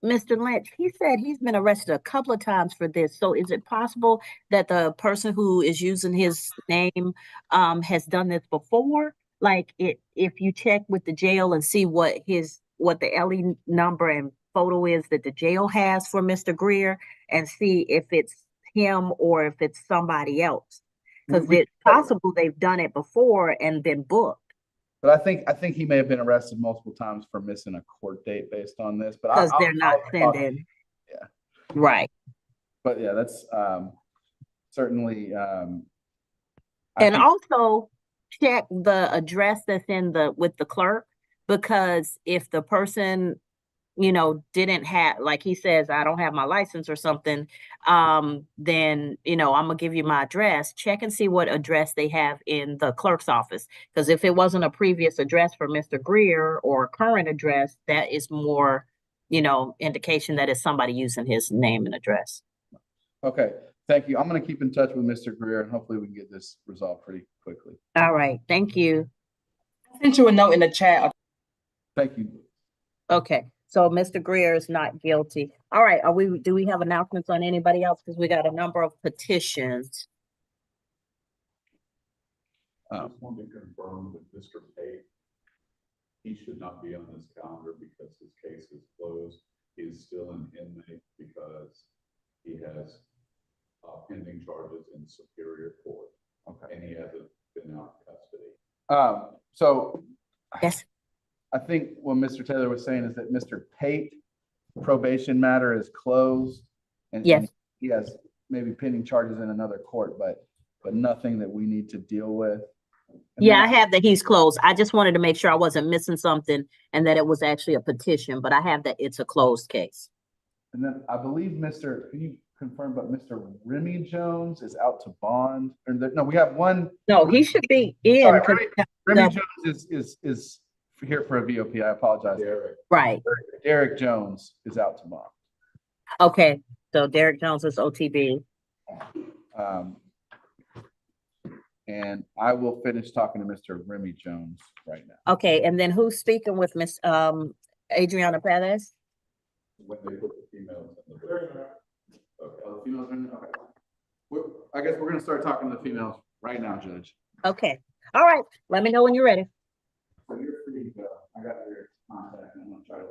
Lynch. He said he's been arrested a couple of times for this. So is it possible that the person who is using his name has done this before? Like if you check with the jail and see what the LE number and photo is that the jail has for Mr. Greer, and see if it's him or if it's somebody else, because it's possible they've done it before and been booked. But I think he may have been arrested multiple times for missing a court date based on this. But because they're not sending. Yeah. Right. But yeah, that's certainly. And also check the address that's with the clerk, because if the person didn't have, like he says, I don't have my license or something, then, I'm gonna give you my address. Check and see what address they have in the clerk's office. Because if it wasn't a previous address for Mr. Greer or a current address, that is more, indication that it's somebody using his name and address. Okay, thank you. I'm gonna keep in touch with Mr. Greer and hopefully we can get this resolved pretty quickly. All right, thank you. I sent you a note in the chat. Thank you. Okay. So Mr. Greer is not guilty. All right. Do we have announcements on anybody else? Because we got a number of petitions. I just want to confirm that Mr. Pate, he should not be on this calendar because his case is closed. He is still an inmate because he has pending charges in Superior Court. Okay. And he hasn't been out of custody. So yes. I think what Mr. Taylor was saying is that Mr. Pate probation matter is closed, and he has maybe pending charges in another court, but nothing that we need to deal with. And I have that he's closed. I just wanted to make sure I wasn't missing something and that it was actually a petition, but I have that it's a closed case. And then I believe can you confirm, but Mr. Remy Jones is out to bond? No, we have one. No, he should be in. Sorry, Remy Jones is here for a VOP. I apologize. Right. Derek Jones is out to bond. Okay. So Derek Jones is OTB. And I will finish talking to Mr. Remy Jones right now. Okay. And then who's speaking with Miss Adriana Perez? When they put the females in the Okay. Oh, the females are in, okay. I guess we're going to start talking to the females right now, Judge. Okay. All right. Let me know when you're ready. So you're free to go. I got your contact and I'm gonna try to.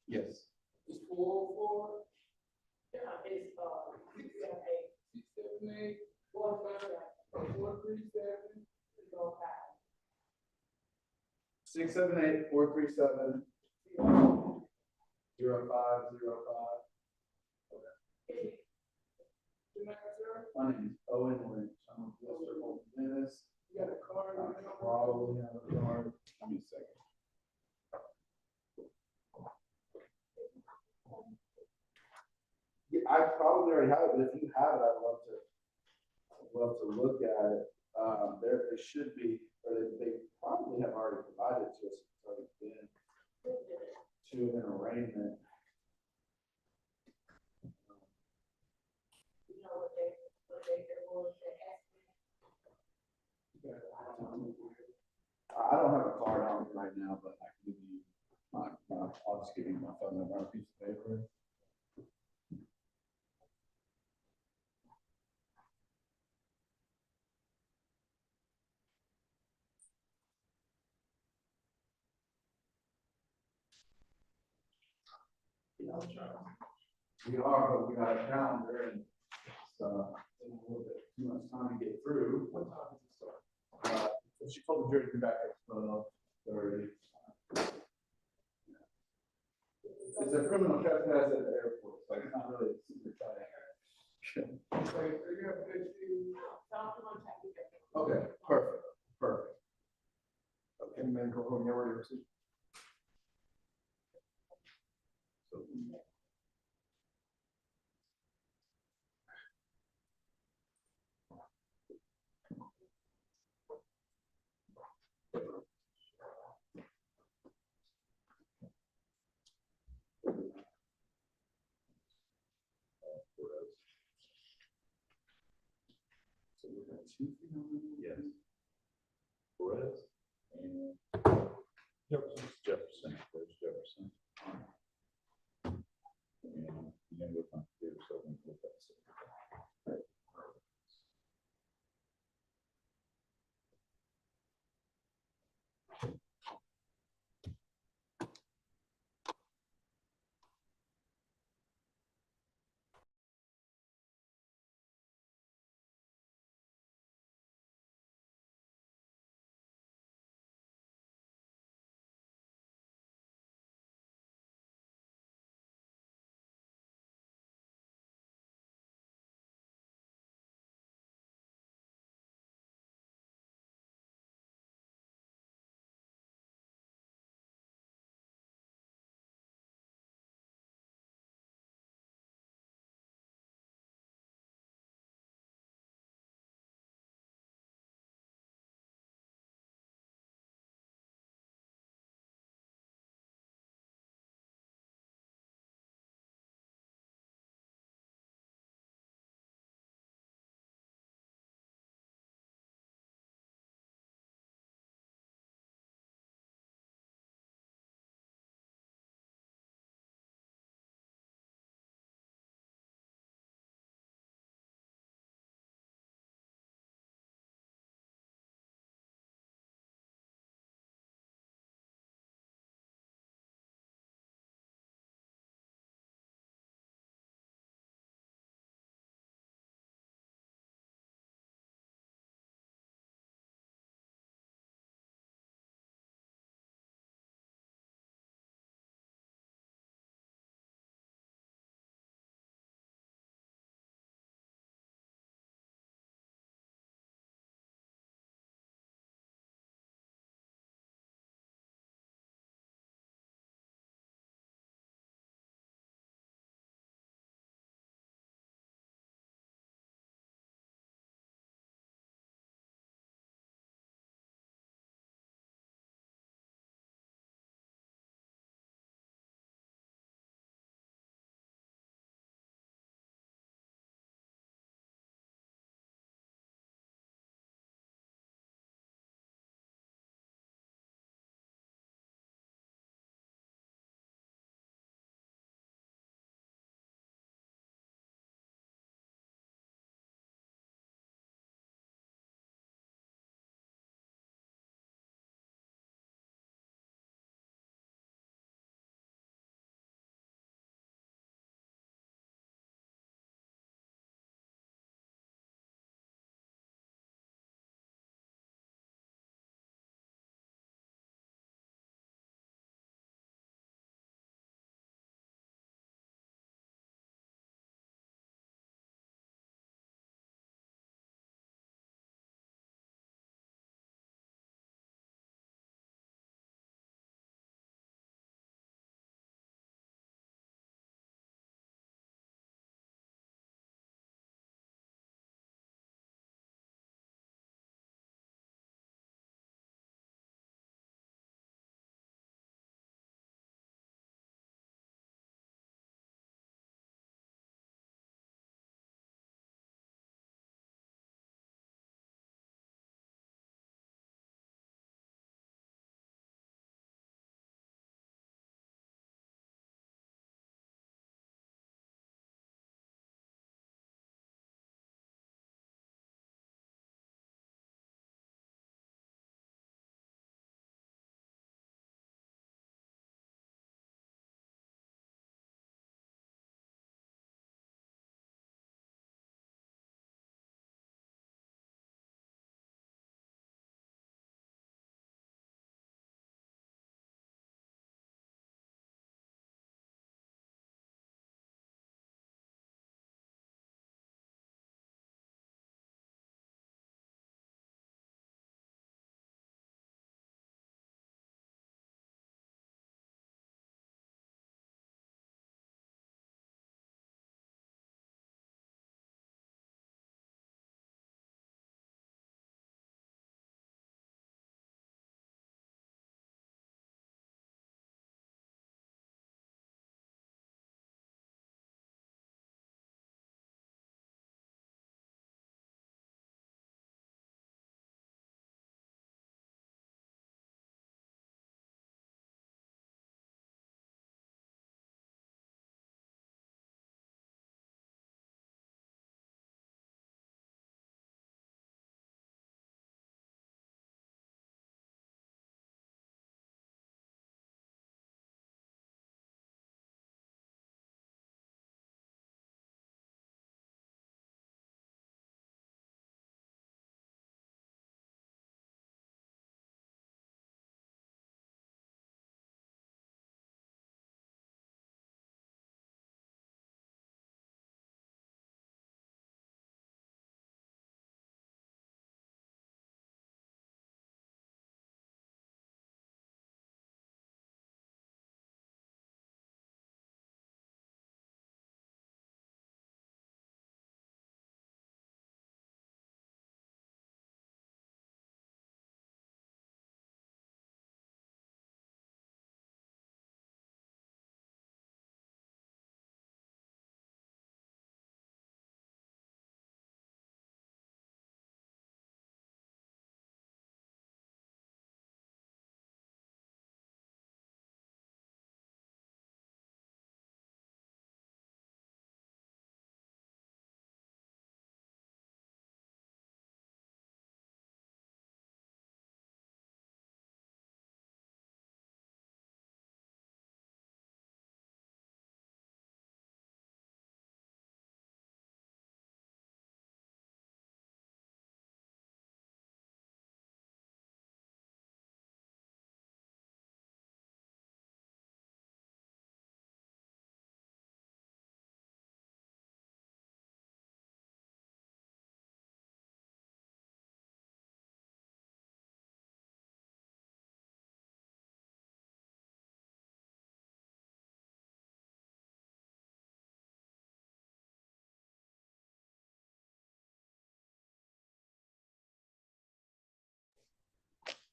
Yes. It's 404. Yeah, it's 678 437 678 437 0505. Okay. My name is Owen Lynch. I'm a Mr. Dennis. You got a card? I probably have a card. Give me a second. Yeah, I probably already have it, but if you have it, I'd love to look at it. There should be, or they probably have already provided to us. It's already been to an arraignment. I don't have a card on me right now, but I can give you I'll just give you my phone number on a piece of paper. We are, but we got a calendar and it's, a little bit too much time to get through. What time does it start? So she told the jury to be back at 12:30. It's a criminal trespass at the airport, so it's not really super tight. Okay, perfect, perfect. Okay, man, go home, you're ready to proceed. So we have two. Yes. Perez and Jefferson. Jefferson. There's Jefferson. And then we'll come here, so we can look at it.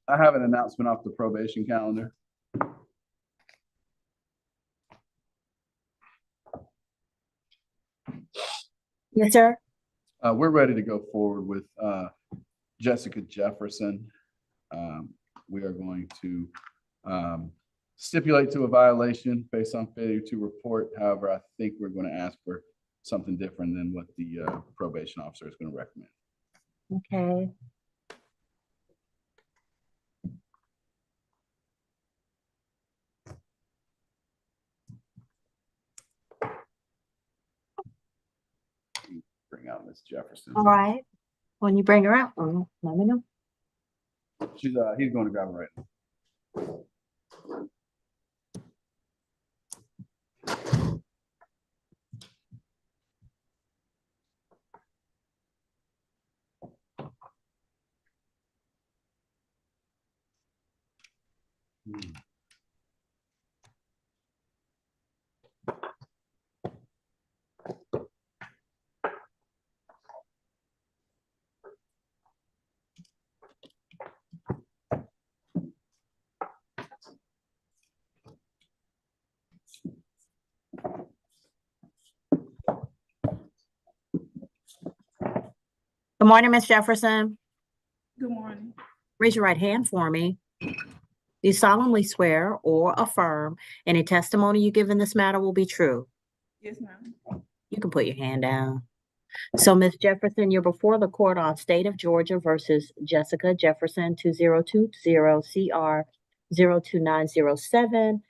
I have an announcement off the probation calendar. Yes, sir. We're ready to go forward with Jessica Jefferson. We are going to stipulate to a violation based on failure to report. However, I think we're going to ask for something different than what the probation officer is going to recommend. Okay. Bring out Miss Jefferson. All right. When you bring her out, let me know. He's going to grab her right now. Good morning, Miss Jefferson. Good morning. Raise your right hand for me. Do you solemnly swear or affirm any testimony you give in this matter will be true? Yes, ma'am. You can put your hand down. So, Ms. Jefferson, you're before the court on State of Georgia versus Jessica Jefferson, 2020 CR 02907.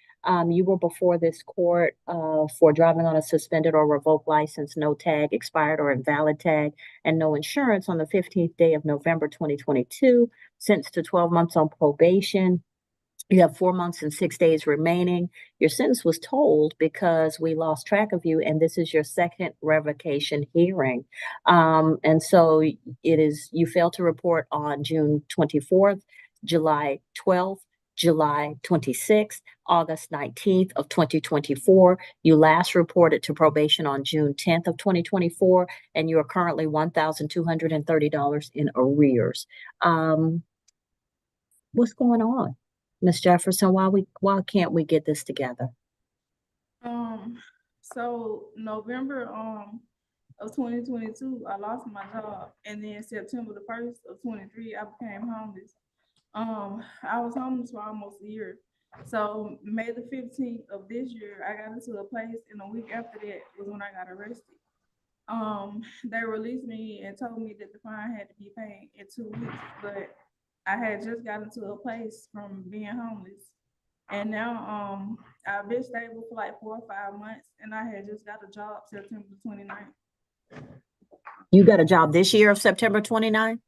You were before this court for driving on a suspended or revoked license, no tag, expired or invalid tag, and no insurance on the 15th day of November 2022, sentenced to 12 months on probation. You have 4 months and 6 days remaining. Your sentence was tolled because we lost track of you, and this is your second revocation hearing. And so it is, you failed to report on June 24th, July 12th, July 26th, August 19th of 2024. You last reported to probation on June 10th of 2024, and you are currently $1,230 in arrears. What's going on, Ms. Jefferson? Why can't we get this together? So November of 2022, I lost my job, and then September the 1st of 23, I became homeless. I was homeless for almost a year. So May the 15th of this year, I got into a place, and a week after that was when I got arrested. They released me and told me that the fine had to be paid in 2 weeks, but I had just gotten to a place from being homeless. And now I've been stable for like 4 or 5 months, and I had just got a job September 29th. You got a job this year of September 29th?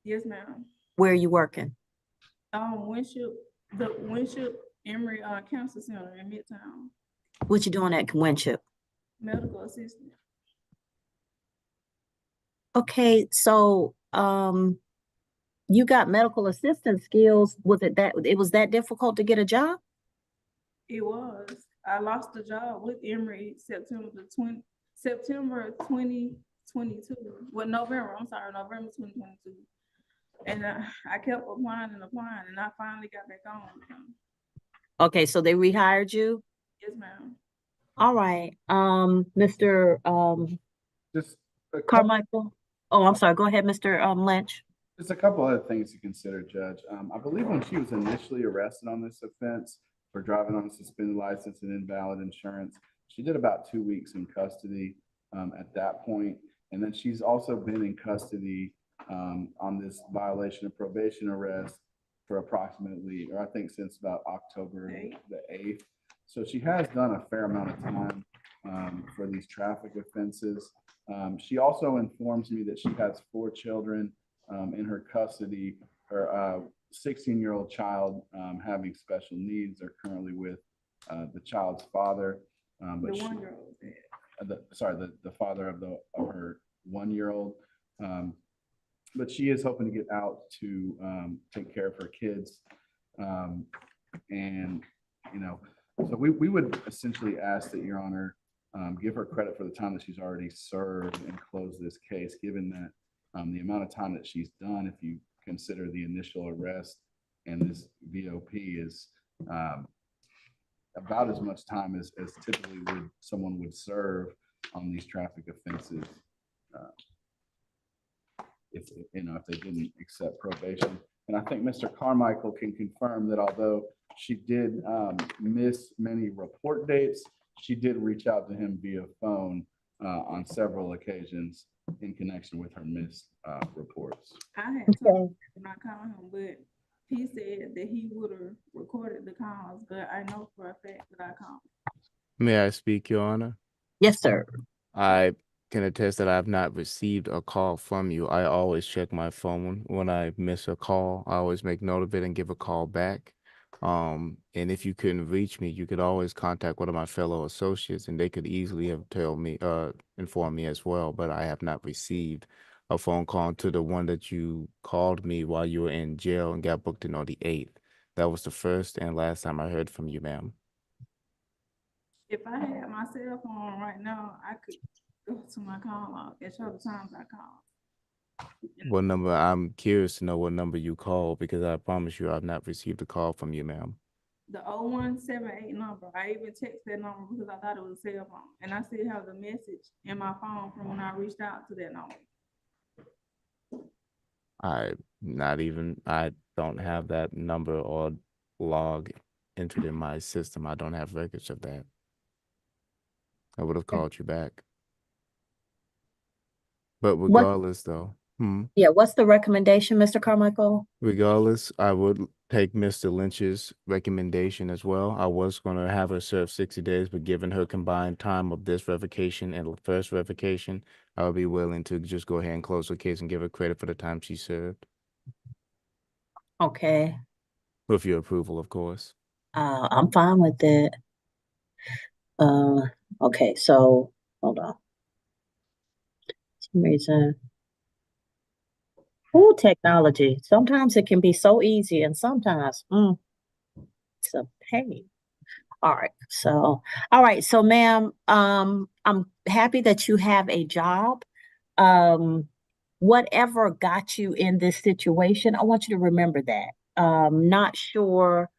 Yes, ma'am. Where are you working? Winship Emory Cancer Center in Midtown. What you doing at Winship? Medical assistant. Okay, so you got medical assistant skills. Was it was that difficult to get a job? It was. I lost the job with Emory September 2022. Well, November 2022. And I kept applying, and I finally got back on. Okay, so they rehired you? Yes, ma'am. All right. Mr. Just Carmichael. Oh, I'm sorry. Go ahead, Mr. Lynch. Just a couple other things to consider, Judge. I believe when she was initially arrested on this offense for driving on a suspended license and invalid insurance, she did about 2 weeks in custody at that point. And then she's also been in custody on this violation of probation arrest for approximately, or I think since about October the 8th. So she has done a fair amount of time for these traffic offenses. She also informs me that she has 4 children in her custody. Her 16-year-old child having special needs are currently with the child's father. But the 1-year-old. The father of her 1-year-old. But she is hoping to get out to take care of her kids. And, you know, so we would essentially ask that Your Honor give her credit for the time that she's already served and close this case, given that the amount of time that she's done, if you consider the initial arrest and this VOP is about as much time as typically someone would serve on these traffic offenses if they didn't accept probation. And I think Mr. Carmichael can confirm that although she did miss many report dates, she did reach out to him via phone on several occasions in connection with her missed reports. I had told him when I called him, but he said that he would have recorded the calls, but I know for a fact that I called. May I speak, Your Honor? Yes, sir. I can attest that I have not received a call from you. I always check my phone when I miss a call. I always make note of it and give a call back. And if you couldn't reach me, you could always contact one of my fellow associates, and they could easily have informed me as well. But I have not received a phone call to the one that you called me while you were in jail and got booked in on the 8th. That was the first and last time I heard from you, ma'am. If I had my cell phone right now, I could go to my call log and show the times I called. What number? I'm curious to know what number you called, because I promise you I've not received a call from you, ma'am. The 0178 number, I even texted that number because I thought it was a cell phone. And I still have the message in my phone from when I reached out to that number. I don't have that number or log entered in my system. I don't have records of that. I would have called you back. But regardless, though. Yeah, what's the recommendation, Mr. Carmichael? Regardless, I would take Mr. Lynch's recommendation as well. I was going to have her serve 60 days, but given her combined time of this revocation and first revocation, I would be willing to just go ahead and close the case and give her credit for the time she served. Okay. With your approval, of course. I'm fine with it. Okay, so hold on. For some reason. Oh, technology. Sometimes it can be so easy, and sometimes it's a pain. All right. So ma'am, I'm happy that you have a job. Whatever got you in this situation, I want you to remember that. Not sure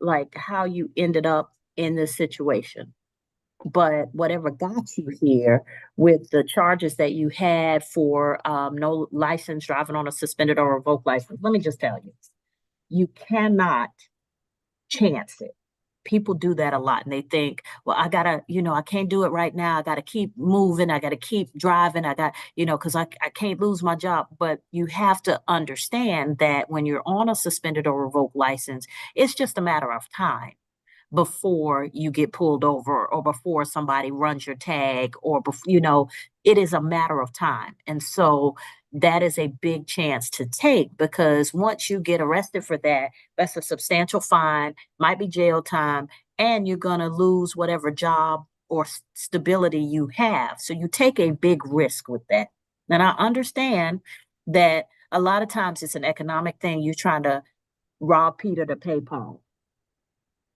like how you ended up in this situation, but whatever got you here with the charges that you had for no license, driving on a suspended or revoked license, let me just tell you, you cannot chance it. People do that a lot, and they think, well, I gotta, I can't do it right now. I gotta keep moving. I gotta keep driving. I got, because I can't lose my job. But you have to understand that when you're on a suspended or revoked license, it's just a matter of time before you get pulled over or before somebody runs your tag or before, it is a matter of time. And so that is a big chance to take, because once you get arrested for that, that's a substantial fine, might be jail time, and you're going to lose whatever job or stability you have. So you take a big risk with that. And I understand that a lot of times it's an economic thing. You're trying to rob Peter to pay Paul.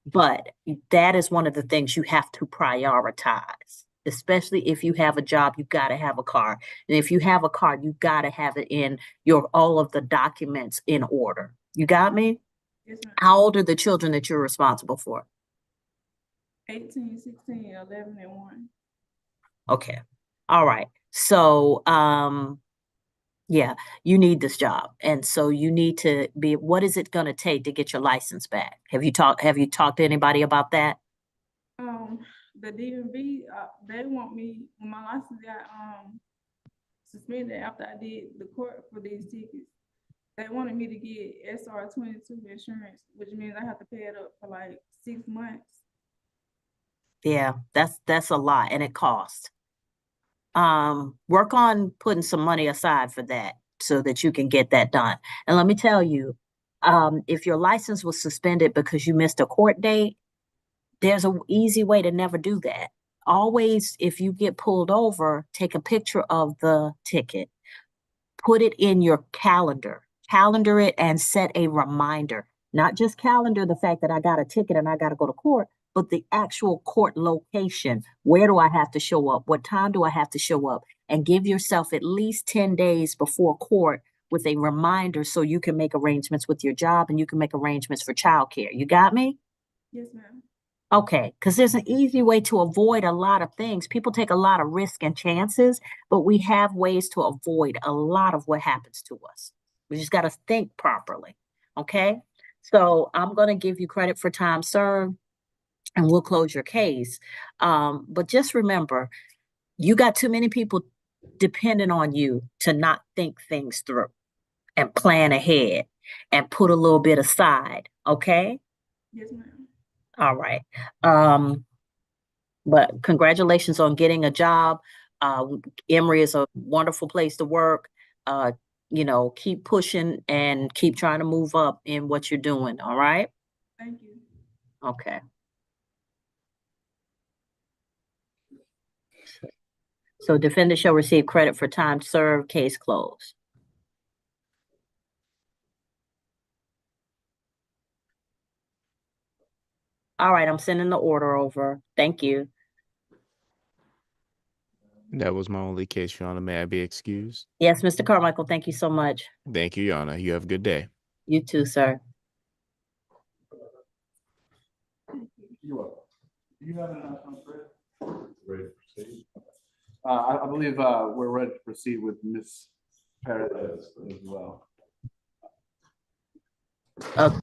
But that is one of the things you have to prioritize, especially if you have a job, you got to have a car. And if you have a car, you got to have it in all of the documents in order. You got me? Yes, ma'am. How old are the children that you're responsible for? 18, 16, 11, and 1. Okay. All right. So, yeah, you need this job. And so you need to what is it going to take to get your license back? Have you talked to anybody about that? The DMV, they want me, when my license got suspended after I did the court for these tickets, they wanted me to get SR22 insurance, which means I have to pay it up for like 6 months. Yeah, that's a lot, and it costs. Work on putting some money aside for that so that you can get that done. And let me tell you, if your license was suspended because you missed a court date, there's an easy way to never do that. Always, if you get pulled over, take a picture of the ticket, put it in your calendar it, and set a reminder. Not just calendar the fact that I got a ticket and I got to go to court, but the actual court location. Where do I have to show up? What time do I have to show up? And give yourself at least 10 days before court with a reminder so you can make arrangements with your job and you can make arrangements for childcare. You got me? Yes, ma'am. Okay, because there's an easy way to avoid a lot of things. People take a lot of risk and chances, but we have ways to avoid a lot of what happens to us. We just got to think properly. Okay, so I'm going to give you credit for time served and we'll close your case. But just remember, you got too many people depending on you to not think things through and plan ahead and put a little bit aside. Okay. Yes, ma'am. All right. But congratulations on getting a job. Emory is a wonderful place to work. Keep pushing and keep trying to move up in what you're doing. All right. Thank you. Okay. So defendant shall receive credit for time served, case closed. All right, I'm sending the order over. Thank you. That was my only case, Your Honor. May I be excused? Yes, Mr. Carmichael, thank you so much. Thank you, Your Honor. You have a good day. You too, sir. You're welcome. You have an announcement, Fred? Ready to proceed? I believe we're ready to proceed with Ms. Perez as well. Okay.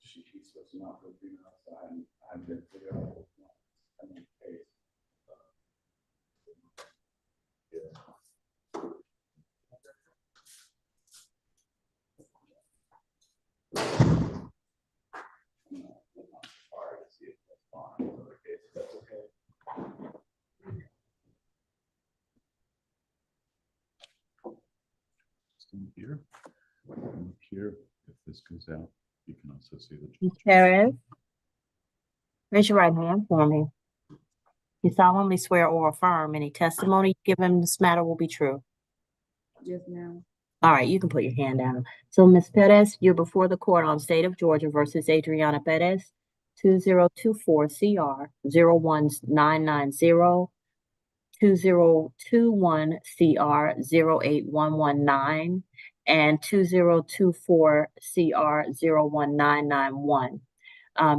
She's supposed to not be outside. I've been figuring out what's going on in the case. Here, here, if this goes out, you can also see the. Ms. Perez, raise your right hand for me. You solemnly swear or affirm any testimony given in this matter will be true. Yes, ma'am. All right, you can put your hand down. So, Ms. Perez, you're before the court on State of Georgia versus Adriana Perez, 2024 CR 01990, 2021 CR 08119, and 2024 CR 01991.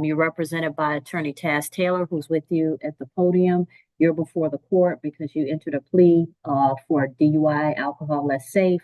You're represented by Attorney Taz Taylor, who's with you at the podium. You're before the court because you entered a plea for DUI, alcohol less safe,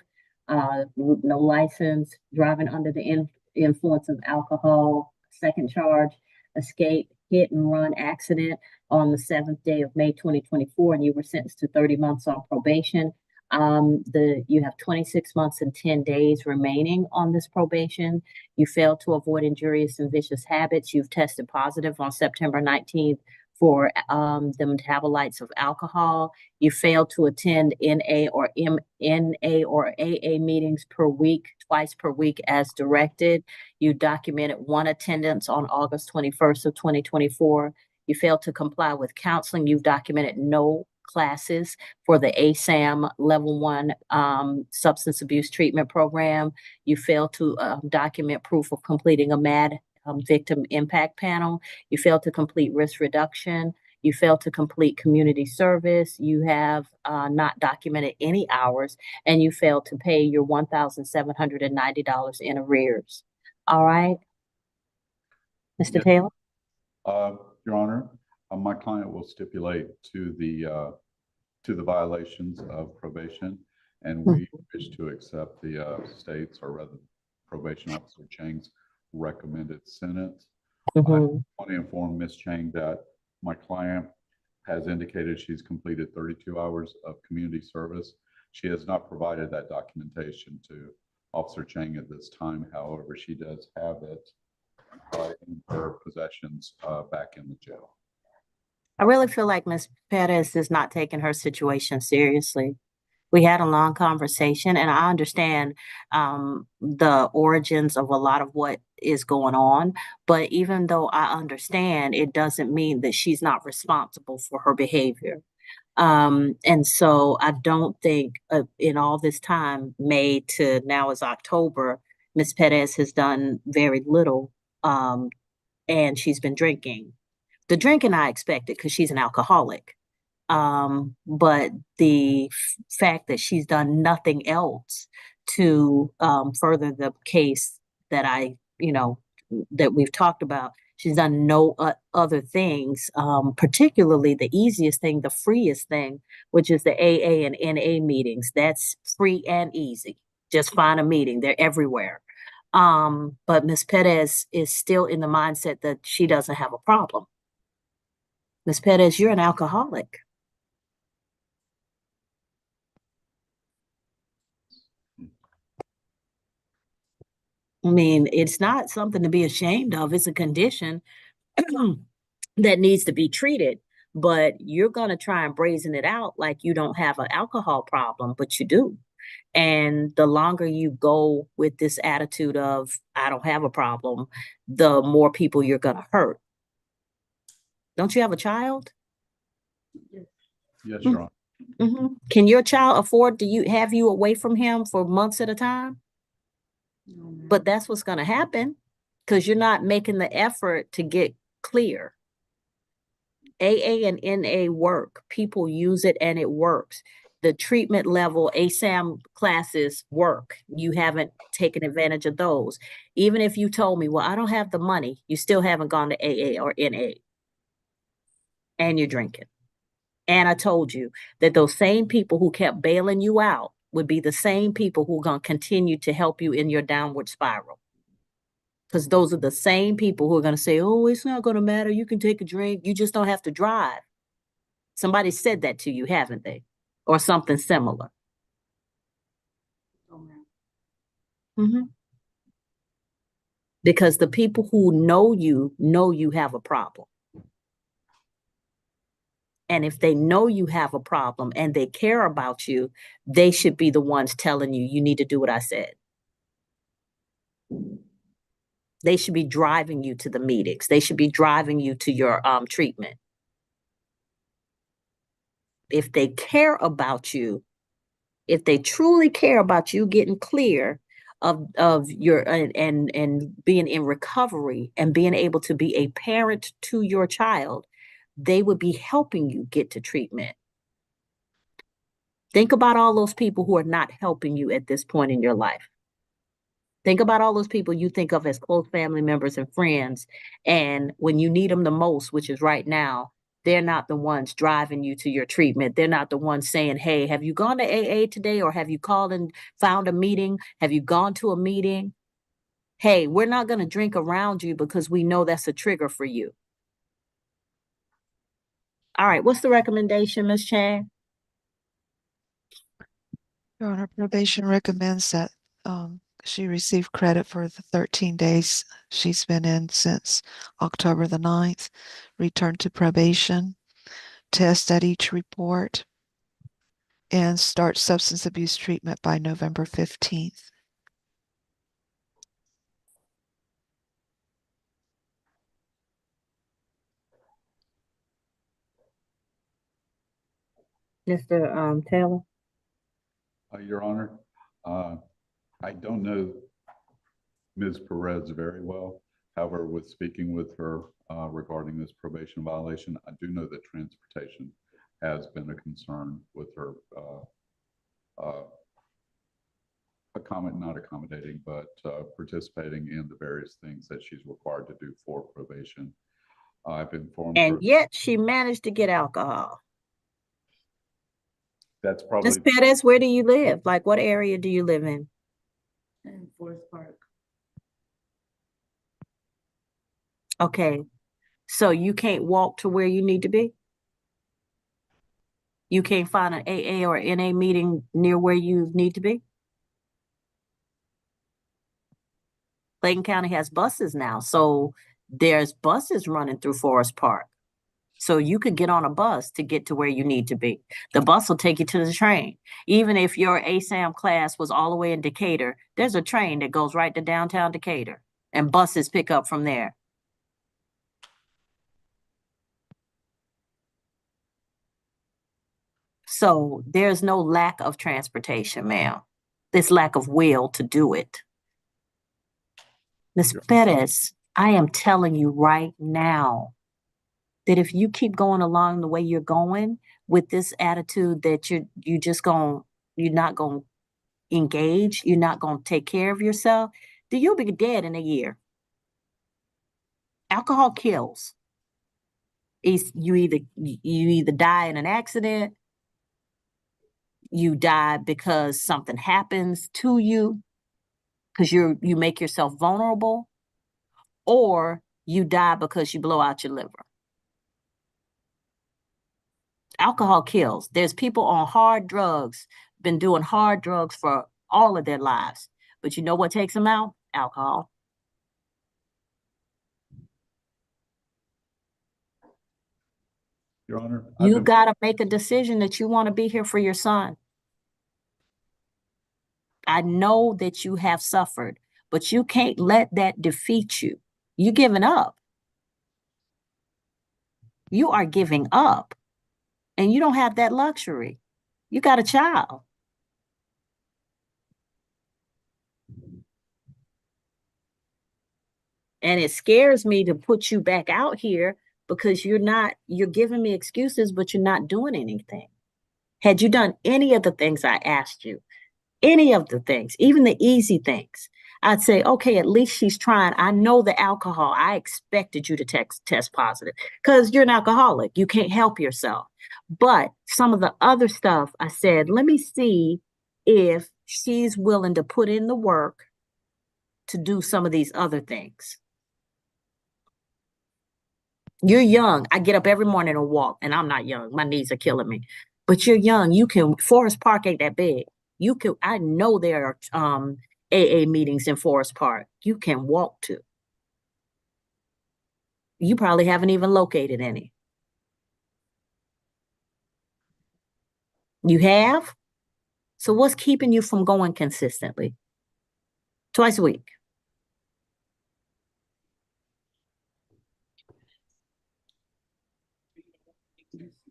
no license, driving under the influence of alcohol, second charge, escape, hit and run accident on the 7th day of May 2024, and you were sentenced to 30 months on probation. You have 26 months and 10 days remaining on this probation. You failed to avoid injurious and vicious habits. You've tested positive on September 19th for the metabolites of alcohol. You failed to attend NA or AA meetings per week, twice per week as directed. You documented one attendance on August 21st of 2024. You failed to comply with counseling. You've documented no classes for the ASAM Level 1 substance abuse treatment program. You failed to document proof of completing a MAD victim impact panel. You failed to complete risk reduction. You failed to complete community service. You have not documented any hours, and you failed to pay your $1,790 in arrears. All right, Mr. Yes. Taylor? Your Honor, my client will stipulate to the violations of probation, and we wish to accept the state's, or rather probation officer Chang's recommended sentence. I want to inform Ms. Chang that my client has indicated she's completed 32 hours of community service. She has not provided that documentation to Officer Chang at this time. However, she does have it in her possessions back in the jail. I really feel like Ms. Perez is not taking her situation seriously. We had a long conversation, and I understand the origins of a lot of what is going on. But even though I understand, it doesn't mean that she's not responsible for her behavior. And so I don't think in all this time, May to now is October, Ms. Perez has done very little, and she's been drinking. The drinking I expected because she's an alcoholic. But the fact that she's done nothing else to further the case that that we've talked about, she's done no other things, particularly the easiest thing, the freest thing, which is the AA and NA meetings. That's free and easy. Just find a meeting. They're everywhere. But Ms. Perez is still in the mindset that she doesn't have a problem. Ms. Perez, you're an alcoholic. I mean, it's not something to be ashamed of. It's a condition that needs to be treated. But you're going to try and brazen it out like you don't have an alcohol problem, but you do. And the longer you go with this attitude of, I don't have a problem, the more people you're going to hurt. Don't you have a child? Yes, Your Honor. Mm-hmm. Can your child afford to have you away from him for months at a time? But that's what's going to happen because you're not making the effort to get clear. AA and NA work. People use it and it works. The treatment level ASAM classes work. You haven't taken advantage of those. Even if you told me, well, I don't have the money, you still haven't gone to AA or NA. And you're drinking. And I told you that those same people who kept bailing you out would be the same people who are going to continue to help you in your downward spiral. Because those are the same people who are going to say, oh, it's not going to matter. You can take a drink. You just don't have to drive. Somebody said that to you, haven't they? Or something similar. Mm-hmm. Because the people who know you have a problem. And if they know you have a problem and they care about you, they should be the ones telling you, you need to do what I said. They should be driving you to the meetings. They should be driving you to your treatment. If they care about you, if they truly care about you getting clear of your and being in recovery and being able to be a parent to your child, they would be helping you get to treatment. Think about all those people who are not helping you at this point in your life. Think about all those people you think of as close family members and friends. And when you need them the most, which is right now, they're not the ones driving you to your treatment. They're not the ones saying, hey, have you gone to AA today? Or have you called and found a meeting? Have you gone to a meeting? Hey, we're not going to drink around you because we know that's a trigger for you. All right, what's the recommendation, Ms. Chang? Your Honor, probation recommends that she receive credit for the 13 days she's been in since October the 9th, return to probation, test at each report, and start substance abuse treatment by November 15th. Mr. Taylor? Your Honor, I don't know Ms. Perez very well. However, with speaking with her regarding this probation violation, I do know that transportation has been a concern with her not accommodating, but participating in the various things that she's required to do for probation. I've informed her. And yet she managed to get alcohol. That's probably. Ms. Perez, where do you live? Like, what area do you live in? In Forest Park. Okay, so you can't walk to where you need to be? You can't find an AA or NA meeting near where you need to be? Clayton County has buses now, so there's buses running through Forest Park. So you could get on a bus to get to where you need to be. The bus will take you to the train. Even if your ASAM class was all the way in Decatur, there's a train that goes right to downtown Decatur, and buses pick up from there. So there's no lack of transportation, ma'am. There's lack of will to do it. Ms. Perez, I am telling you right now, that if you keep going along the way you're going with this attitude that you're not gonna engage, you're not gonna take care of yourself, then you'll be dead in a year. Alcohol kills. You either die in an accident, you die because something happens to you, because you make yourself vulnerable, or you die because you blow out your liver. Alcohol kills. There's people on hard drugs, been doing hard drugs for all of their lives. But you know what takes them out? Alcohol. Your Honor, You got to make a decision that you want to be here for your son. I know that you have suffered, but you can't let that defeat you. You're giving up. You are giving up. And you don't have that luxury. You got a child. And it scares me to put you back out here because you're giving me excuses, but you're not doing anything. Had you done any of the things I asked you, any of the things, even the easy things, I'd say, okay, at least she's trying. I know the alcohol. I expected you to test positive because you're an alcoholic. You can't help yourself. But some of the other stuff, I said, let me see if she's willing to put in the work to do some of these other things. You're young. I get up every morning and walk, and I'm not young. My knees are killing me. But you're young. Forest Park ain't that big. I know there are AA meetings in Forest Park. You can walk to. You probably haven't even located any. You have? So what's keeping you from going consistently? Twice a week.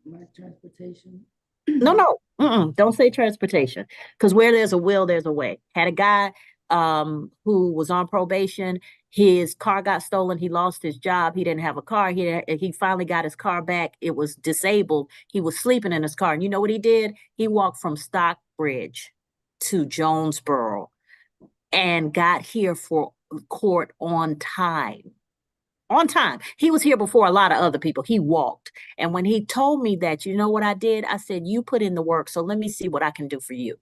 My transportation. No. Don't say transportation. Because where there's a will, there's a way. Had a guy who was on probation. His car got stolen. He lost his job. He didn't have a car. He finally got his car back. It was disabled. He was sleeping in his car. And you know what he did? He walked from Stockbridge to Jonesboro and got here for court on time. On time. He was here before a lot of other people. He walked. And when he told me that, you know what I did? I said, you put in the work, so let me see what I can do for you.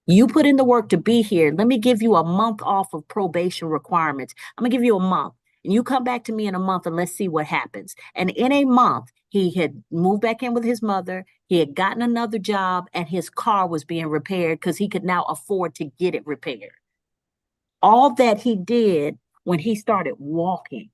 You put in the work to be here. Let me give you a month off of probation requirements. I'm going to give you a month. And you come back to me in a month and let's see what happens. And in a month, he had moved back in with his mother. He had gotten another job and his car was being repaired because he could now afford to get it repaired. All that he did when he started walking.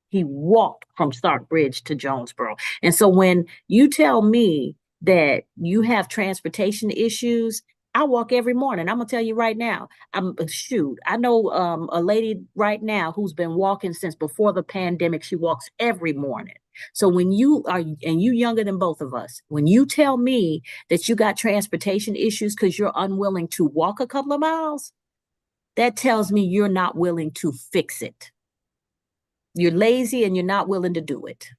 He walked from Stockbridge to Jonesboro. And so when you tell me that you have transportation issues, I walk every morning. I'm going to tell you right now, I know a lady right now who's been walking since before the pandemic. She walks every morning. So when you are, and you younger than both of us, when you tell me that you got transportation issues because you're unwilling to walk a couple of miles, that tells me you're not willing to fix it. You're lazy and you're not willing to do it.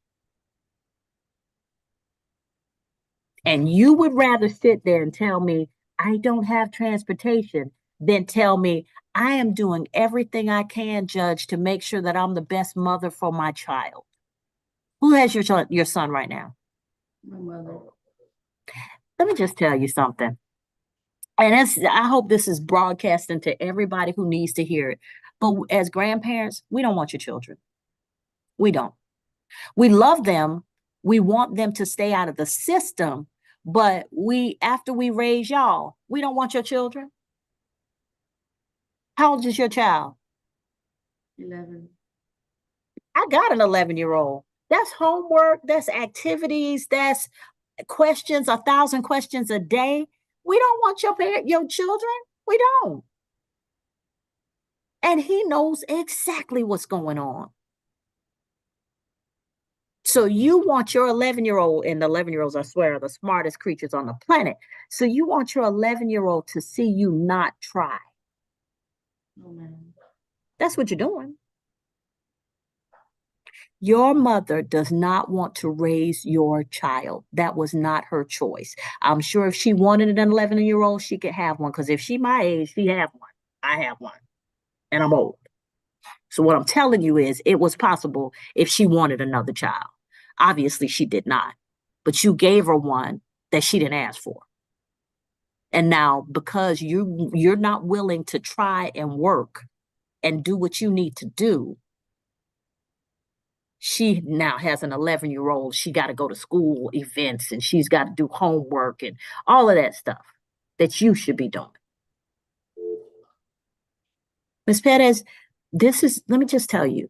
And you would rather sit there and tell me, I don't have transportation, than tell me, I am doing everything I can, Judge, to make sure that I'm the best mother for my child. Who has your son right now? My mother. Let me just tell you something. And I hope this is broadcasting to everybody who needs to hear it. But as grandparents, we don't want your children. We don't. We love them. We want them to stay out of the system. But after we raise y'all, we don't want your children. How old is your child? 11. I got an 11-year-old. That's homework. That's activities. That's questions, 1,000 questions a day. We don't want your children. We don't. And he knows exactly what's going on. So you want your 11-year-old, and the 11-year-olds, I swear, are the smartest creatures on the planet. So you want your 11-year-old to see you not try. No, ma'am. That's what you're doing. Your mother does not want to raise your child. That was not her choice. I'm sure if she wanted an 11-year-old, she could have one. Because if she my age, she have one. I have one. And I'm old. So what I'm telling you is it was possible if she wanted another child. Obviously, she did not. But you gave her one that she didn't ask for. And now because you're not willing to try and work and do what you need to do, she now has an 11-year-old. She got to go to school events and she's got to do homework and all of that stuff that you should be doing. Ms. Perez, let me just tell you,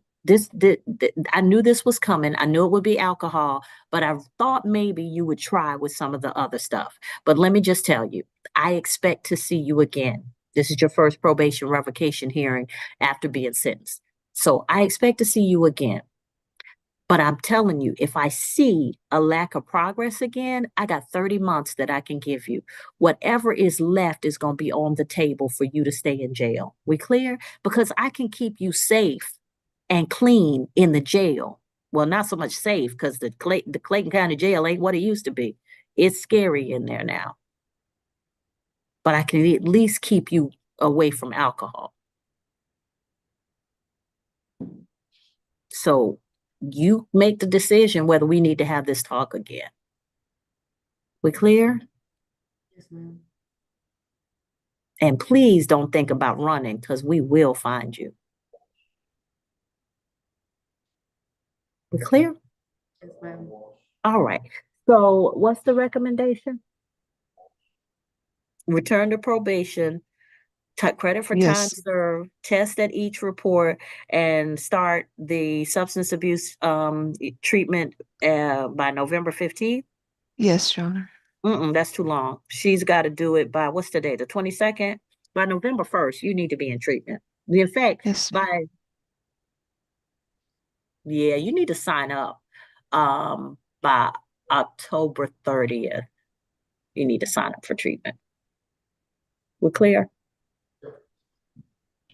I knew this was coming. I knew it would be alcohol, but I thought maybe you would try with some of the other stuff. But let me just tell you, I expect to see you again. This is your first probation revocation hearing after being sentenced. So I expect to see you again. But I'm telling you, if I see a lack of progress again, I got 30 months that I can give you. Whatever is left is going to be on the table for you to stay in jail. We clear? Because I can keep you safe and clean in the jail. Well, not so much safe because the Clayton County Jail ain't what it used to be. It's scary in there now. But I can at least keep you away from alcohol. So you make the decision whether we need to have this talk again. We clear? Yes, ma'am. And please don't think about running because we will find you. We clear? Yes, ma'am. All right. So what's the recommendation? Return to probation, credit for time Yes. served, test at each report, and start the substance abuse treatment by November 15th? Yes, Your Honor. That's too long. She's got to do it by, what's the day, the 22nd? By November 1st, you need to be in treatment. In fact, Yes. yeah, you need to sign up by October 30th. You need to sign up for treatment. We're clear?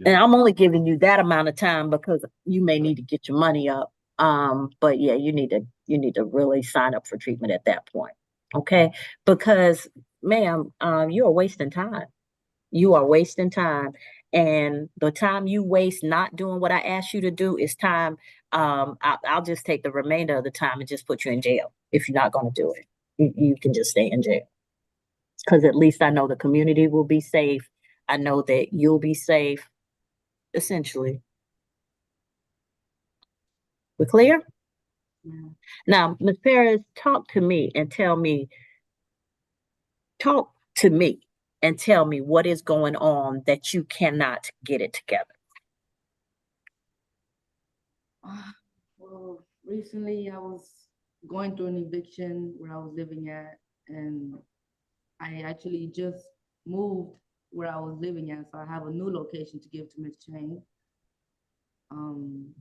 And I'm only giving you that amount of time because you may need to get your money up. But yeah, you need to really sign up for treatment at that point. Okay? Because, ma'am, you are wasting time. You are wasting time. And the time you waste not doing what I asked you to do is time. I'll just take the remainder of the time and just put you in jail if you're not going to do it. You can just stay in jail. Because at least I know the community will be safe. I know that you'll be safe, essentially. We clear? Yeah. Now, Ms. Perez, talk to me and tell me what is going on that you cannot get it together. Well, recently I was going through an eviction where I was living at, and I actually just moved where I was living at, so I have a new location to give to Miss Chang. And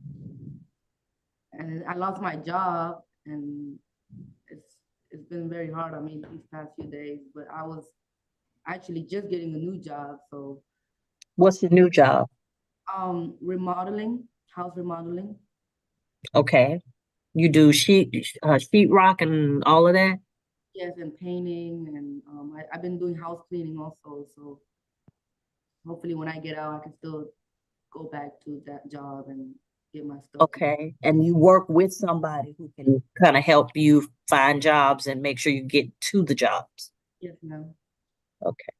I lost my job, and it's been very hard on me these past few days, but I was actually just getting a new job, so. What's the new job? Remodeling, house remodeling. Okay. You do sheetrock and all of that? Yes, and painting, and I've been doing house cleaning also, so hopefully when I get out, I can still go back to that job and get my stuff. Okay. And you work with somebody who can kind of help you find jobs and make sure you get to the jobs. Yes, ma'am. Okay.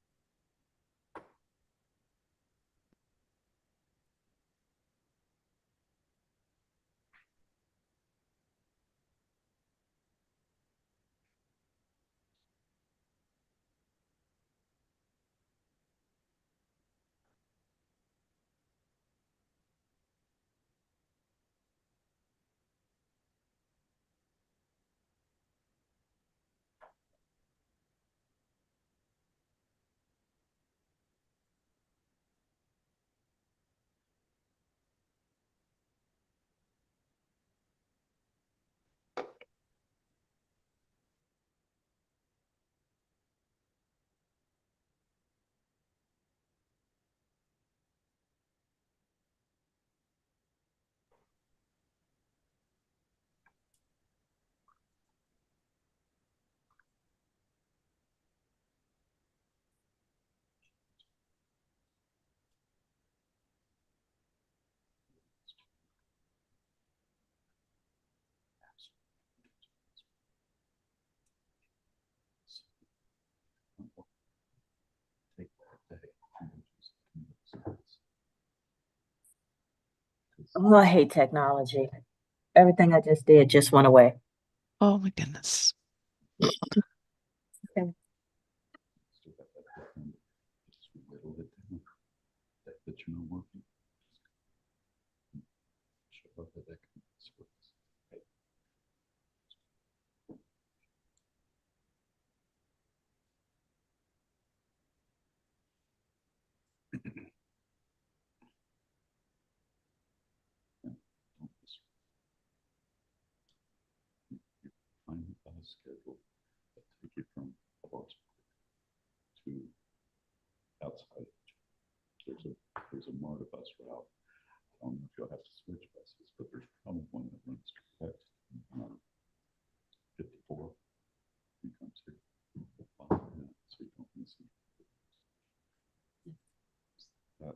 Oh, I hate technology. Everything I just did just went away. Oh, my goodness. Okay. Still got that defendant. Just whittle it down. That you're not working. Show up that that can work. Okay. Yeah, don't miss. You find the bus schedule that take you from Clarksburg to outside. There's a MARTA bus route. I don't know if you'll have to switch buses, but there's probably one that runs direct. 54. He comes here. So you don't miss it. That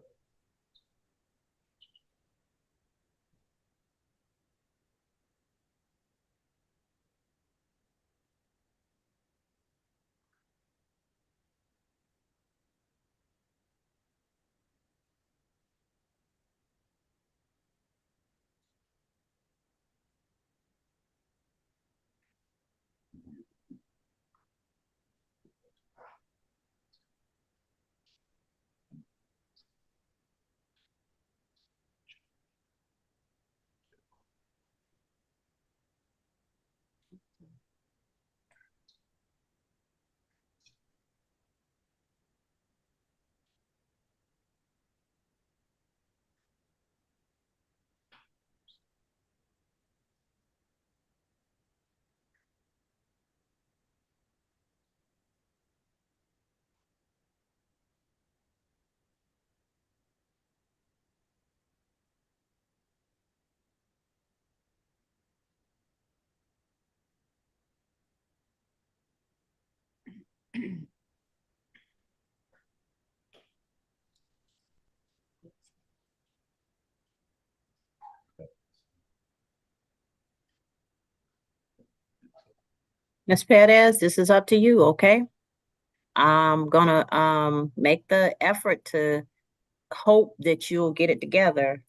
Ms. Perez, this is up to you, okay? I'm gonna make the effort to hope that you'll get it together.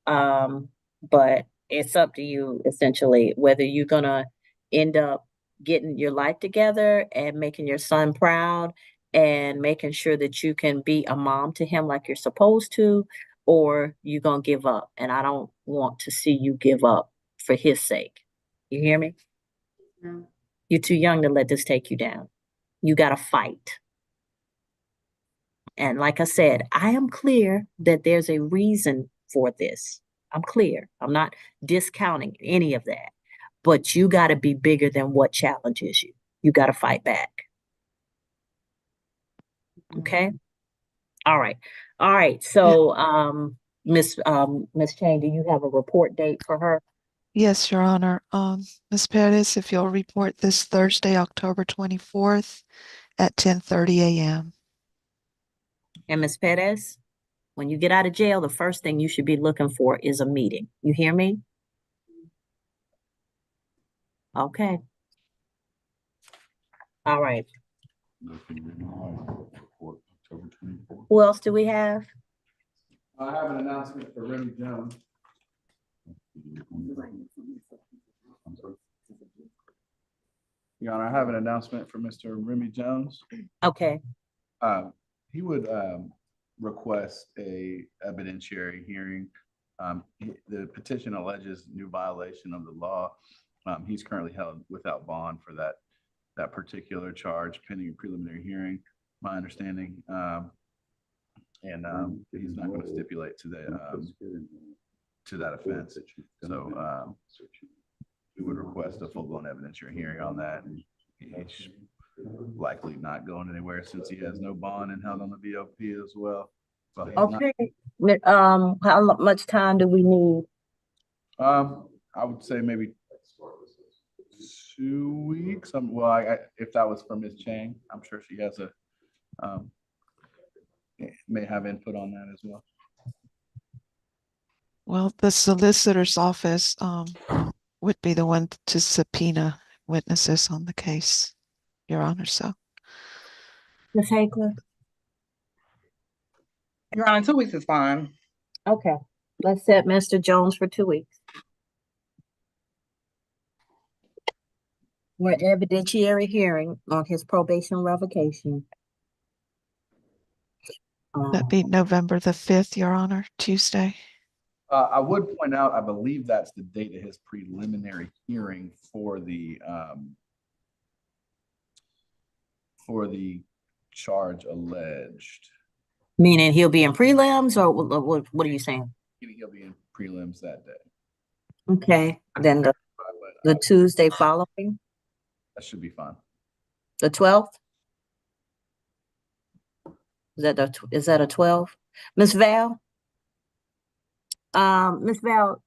But it's up to you essentially whether you're gonna end up getting your life together and making your son proud and making sure that you can be a mom to him like you're supposed to, or you're gonna give up. And I don't want to see you give up for his sake. You hear me? No. You're too young to let this take you down. You gotta fight. And like I said, I am clear that there's a reason for this. I'm clear. I'm not discounting any of that. But you got to be bigger than what challenges you. You got to fight back. Okay? All right. All right. So, Miss Chang, do you have a report date for her? Yes, Your Honor. Ms. Perez, if you'll report this Thursday, October 24th at 10:30 a.m. And Miss Perez, when you get out of jail, the first thing you should be looking for is a meeting. You hear me? Okay. All right. report October 24th. Who else do we have? I have an announcement for Remy Jones. I'm sorry. Your Honor, I have an announcement for Mr. Remy Jones. Okay. He would request a evidentiary hearing. The petition alleges new violation of the law. He's currently held without bond for that particular charge pending a preliminary hearing, my understanding. And he's not going to stipulate to that offense. So we would request a full-blown evidentiary hearing on that. He's likely not going anywhere since he has no bond and held on the BOP as well. So Okay. How much time do we need? I would say maybe 2 weeks. Well, if that was for Ms. Chang, I'm sure she has may have input on that as well. Well, the solicitor's office would be the one to subpoena witnesses on the case, Your Honor. So, Ms. Hackler? Your Honor, 2 weeks is fine. Okay. Let's set Mr. Jones for 2 weeks. For evidentiary hearing on his probation revocation. That'd be November the 5th, Your Honor, Tuesday. I would point out, I believe that's the date of his preliminary hearing for the charge alleged. Meaning he'll be in prelims, or what are you saying? He'll be in prelims that day. Okay, then the Tuesday following, That should be fine. the 12th? Is that a 12? Ms. Val? Ms. Val,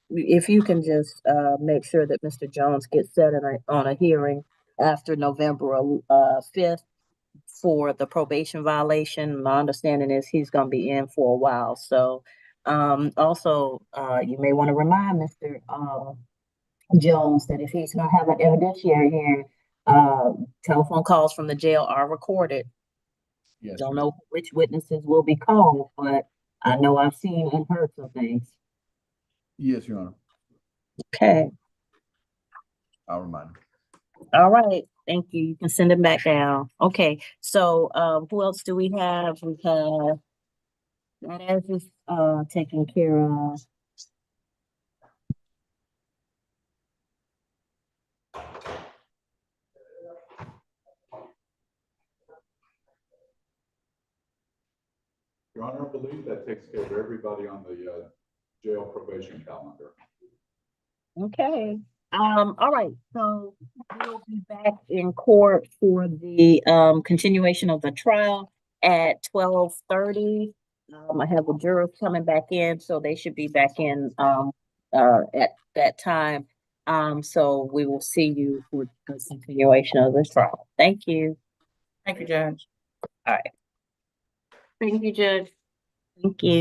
if you can just make sure that Mr. Jones gets set on a hearing after November 5th for the probation violation. My understanding is he's going to be in for a while. So also, you may want to remind Mr. Jones that if he's going to have an evidentiary hearing, telephone calls from the jail are recorded. Yes. Don't know which witnesses will be called, but I know I've seen and heard some things. Yes, Your Honor. Okay. I'll remind him. All right. Thank you. You can send it back down. Okay. So who else do we have? We have that as is taken care of. Your Honor, I believe that takes care of everybody on the jail probation calendar. Okay. All right. So we'll be back in court for the continuation of the trial at 12:30. I have the jurors coming back in, so they should be back in at that time. So we will see you for the continuation of the trial. Thank you. Thank you, Judge. All right. Thank you, Judge. Thank you.